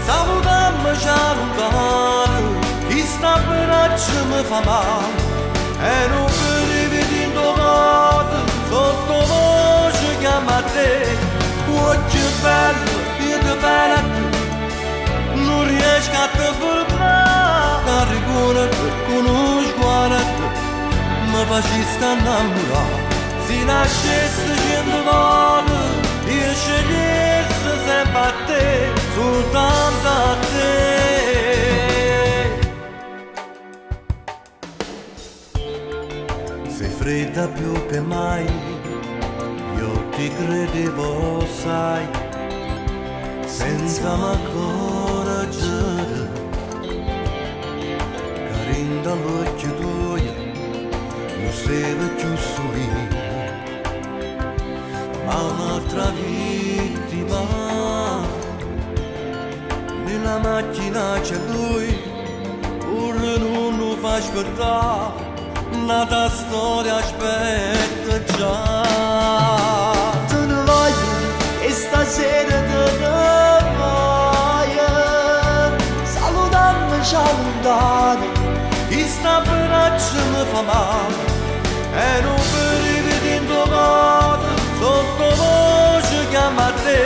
salutami già lontano, chi sta braccio mi fa male, e non ti rivedi in tomato, sotto voce chiama te, occhi belli, piedi belli, non riesco a te fermare, con uno sguardo faciste innamorare. Se nascesse cento volte, io scegliessi sempre a te, soltanto a te. Sei fredda più che mai, io ti credevo, sai, senza m'accoraggiare, carina dall'occhio tuo, non sei più solito, ma un'altra vittima, nella macchina c'è lui, ora non lo fa aspettare. Nata storia aspetta già. Te ne voglio e stasera te ne voglio. Salutarmi già lontano, questa braccia mi fa male e non per rivedendo male, sotto voce chiama te.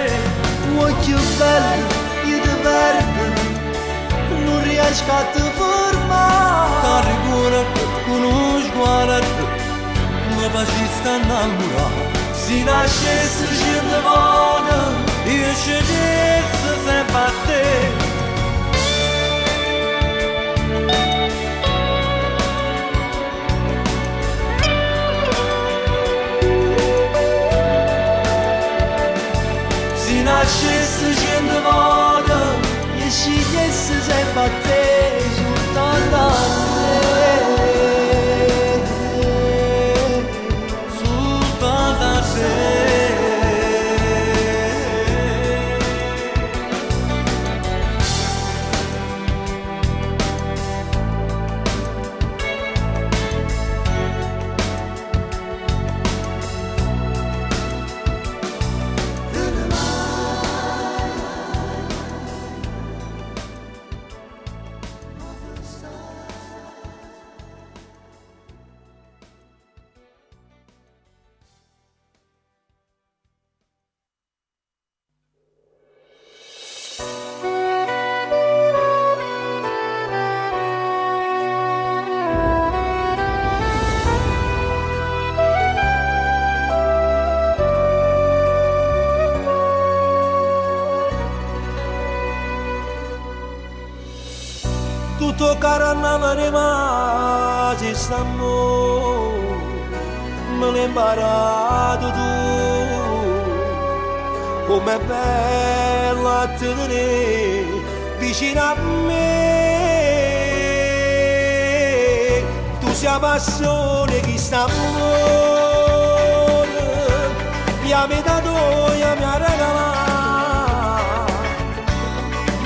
occhio bello, io ti perdo, non riesco a te fermare. Caricura con uno sguardo mi faciste innamorare. Se nascesse cento volte, io scegliessi sempre a te. Se nascesse cento volte, io scegliessi sempre a te, soltanto a te. Tutto caro andava ma ci stiamo, me l'hai imparato tu, com'è bella te tenere vicino a me, tu sei passione che sta amore, mi ha dato, mi ha regalato,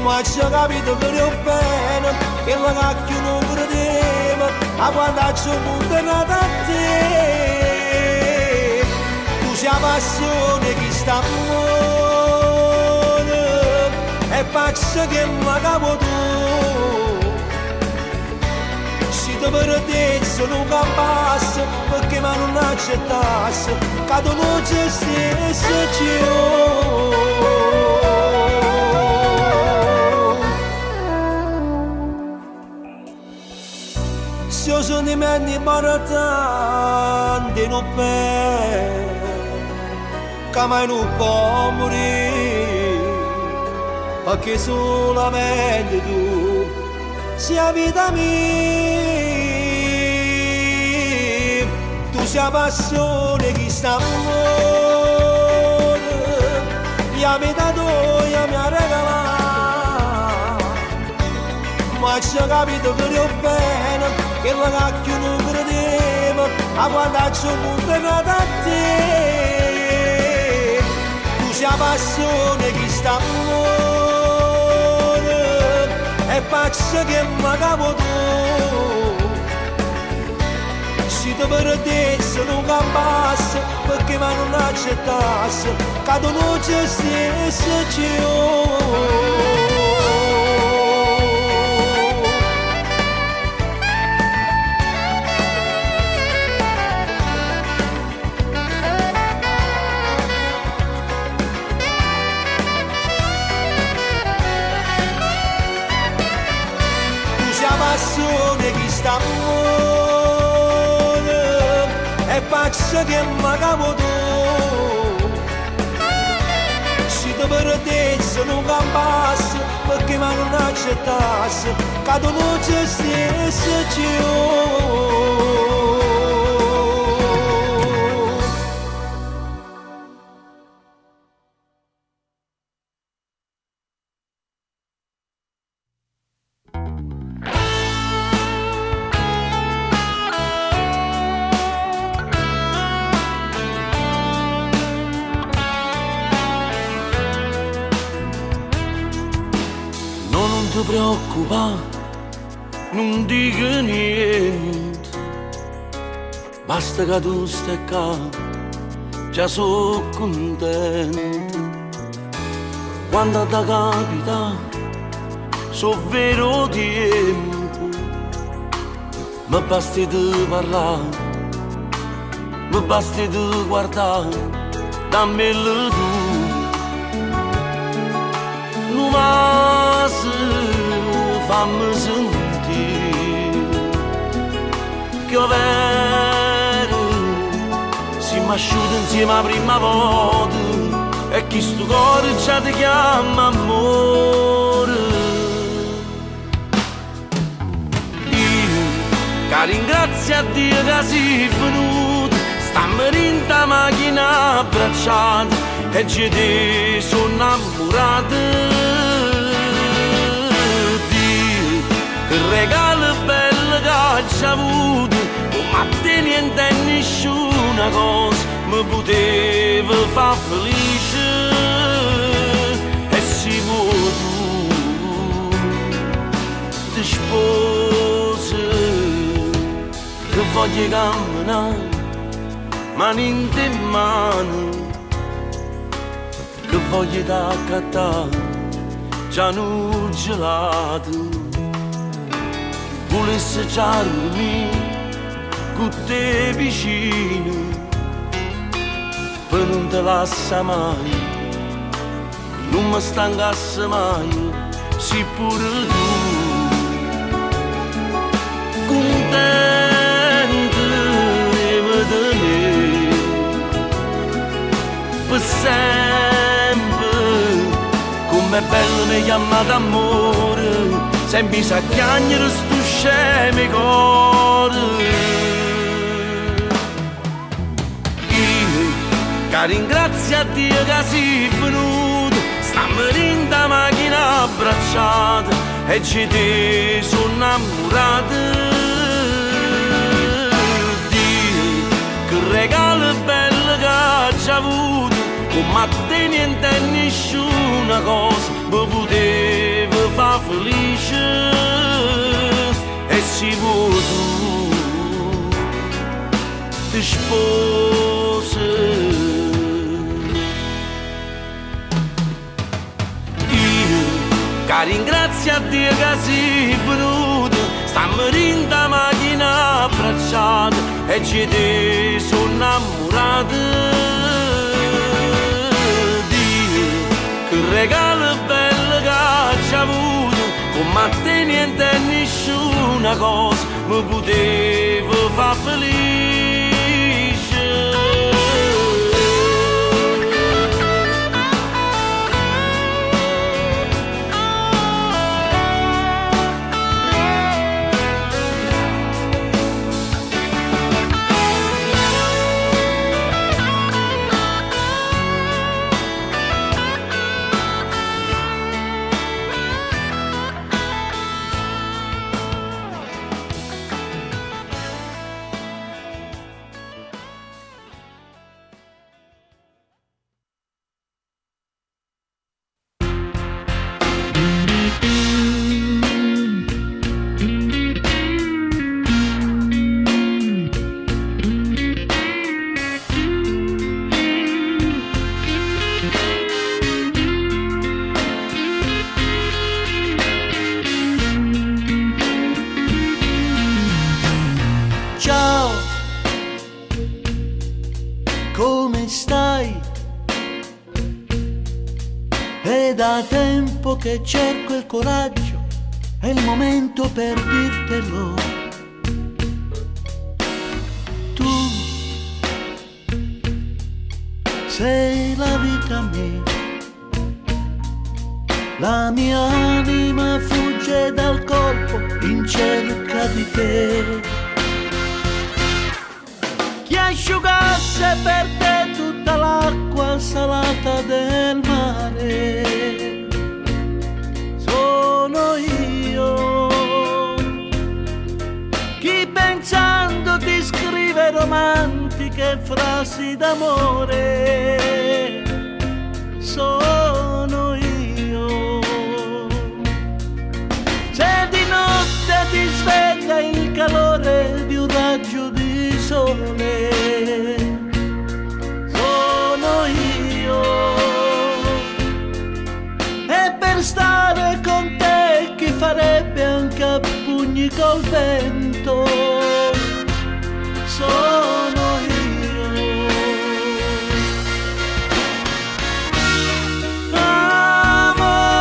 ma ci ho capito che io bene, che la cacchio non credeva, a quando c'è un punto è nata a te, tu sei passione che sta amore, e faccio che mi capo tu, se ti perdessi non campassi, perché ma non accettassi, che tu non ci stessi più. Se io sono di me di baratanti non per, che mai non può morire, perché solamente tu sei la vita mia, tu sei la passione che sta amore, mi ha dato, mi ha regalato, ma ci ho capito che io bene, che la cacchio non credeva, a quando c'è un punto è nata a te, tu sei la passione che sta amore, e faccio che mi capo tu, se ti perdessi non campassi, perché ma non accettassi, che tu non ci stessi più. Passione che sta amore, lascia che mi capo tu. Se ti perdessi non campassi, perché ma non accettassi, che tu non ci stessi più. Non ti preoccupare, non dico niente, basta che tu stai qua, già sono contento. Quando ti capita, so vero tempo, mi basti di parlare, mi basti di guardare, dammi il tu. Non fammi sentire che è vero, si m'asciuta insieme la prima volta e chi sto cuore già ti chiama amore. Io che ringrazio a Dio che sei venuto, stammi in ta macchina abbracciata e ci ti sono innamorato. Che regalo bello che ci avuto, ma te niente e nessuna cosa mi poteva far felice. E se vuoi tu ti sposi, che voglio camminare mano in mano, che voglio t'accattare già non gelato. Volesse già dormire con te vicino, per non te lascia mai, non mi stancasse mai, sì pure tu. Contento di me tenere per sempre, com'è bello mi chiamate amore, sempre sa chiagnere sto scemi cuore. Io che ringrazio a Dio che sei venuto, stammi in ta macchina abbracciata e ci ti sono innamorato. Dio che regalo bello che ci avuto, come a te niente e nessuna cosa mi poteva far felice. E se vuoi tu ti sposi. Io che ringrazio a Dio che sei venuto, stammi in ta macchina abbracciata e ci ti sono innamorato. Dio che regalo bello che ci avuto, come a te niente e nessuna cosa mi poteva far felice. È da tempo che cerco il coraggio, è il momento per dirtelo. Tu sei la vita mia. La mia anima fugge dal corpo in cerca di te. Chi asciugasse per te tutta l'acqua salata del mare sono io. Chi pensando ti scrive romantiche frasi d'amore sono io. Se di notte ti sveglia il calore di un raggio di sole sono io. E per stare con te chi farebbe anche a pugni col vento sono io. Amore,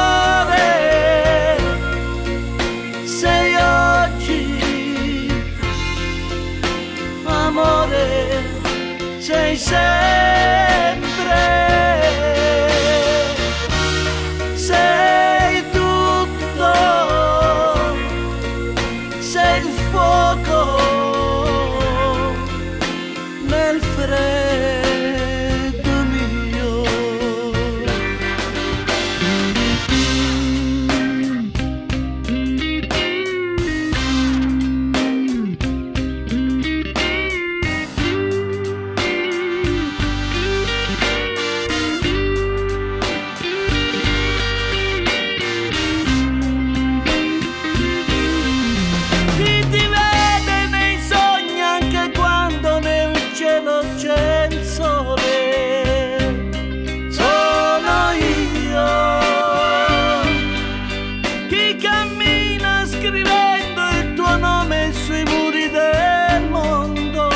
sei oggi, amore, sei sempre, sei tutto, sei il fuoco nel freddo mio. Chi ti vede nei sogni anche quando nel cielo c'è il sole sono io. Chi cammina scrivendo il tuo nome sui muri del mondo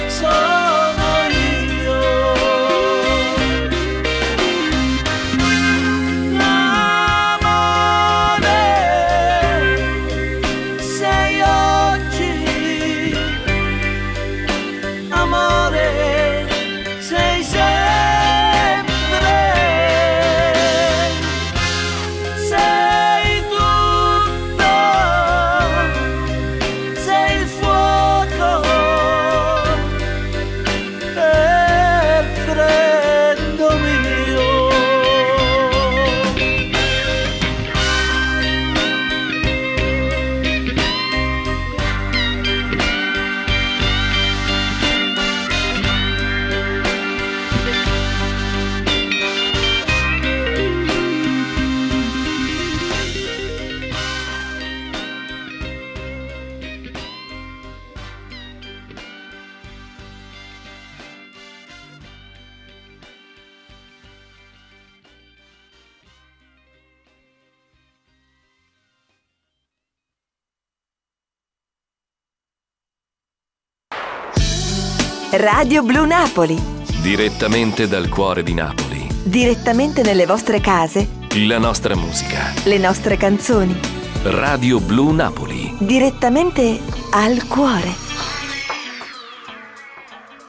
sono io. Amore, sei oggi, amore, sei sempre, sei tutto, sei il fuoco del freddo mio. Radio Blu Napoli. Direttamente dal cuore di Napoli. Direttamente nelle vostre case. La nostra musica. Le nostre canzoni. Radio Blu Napoli. Direttamente al cuore.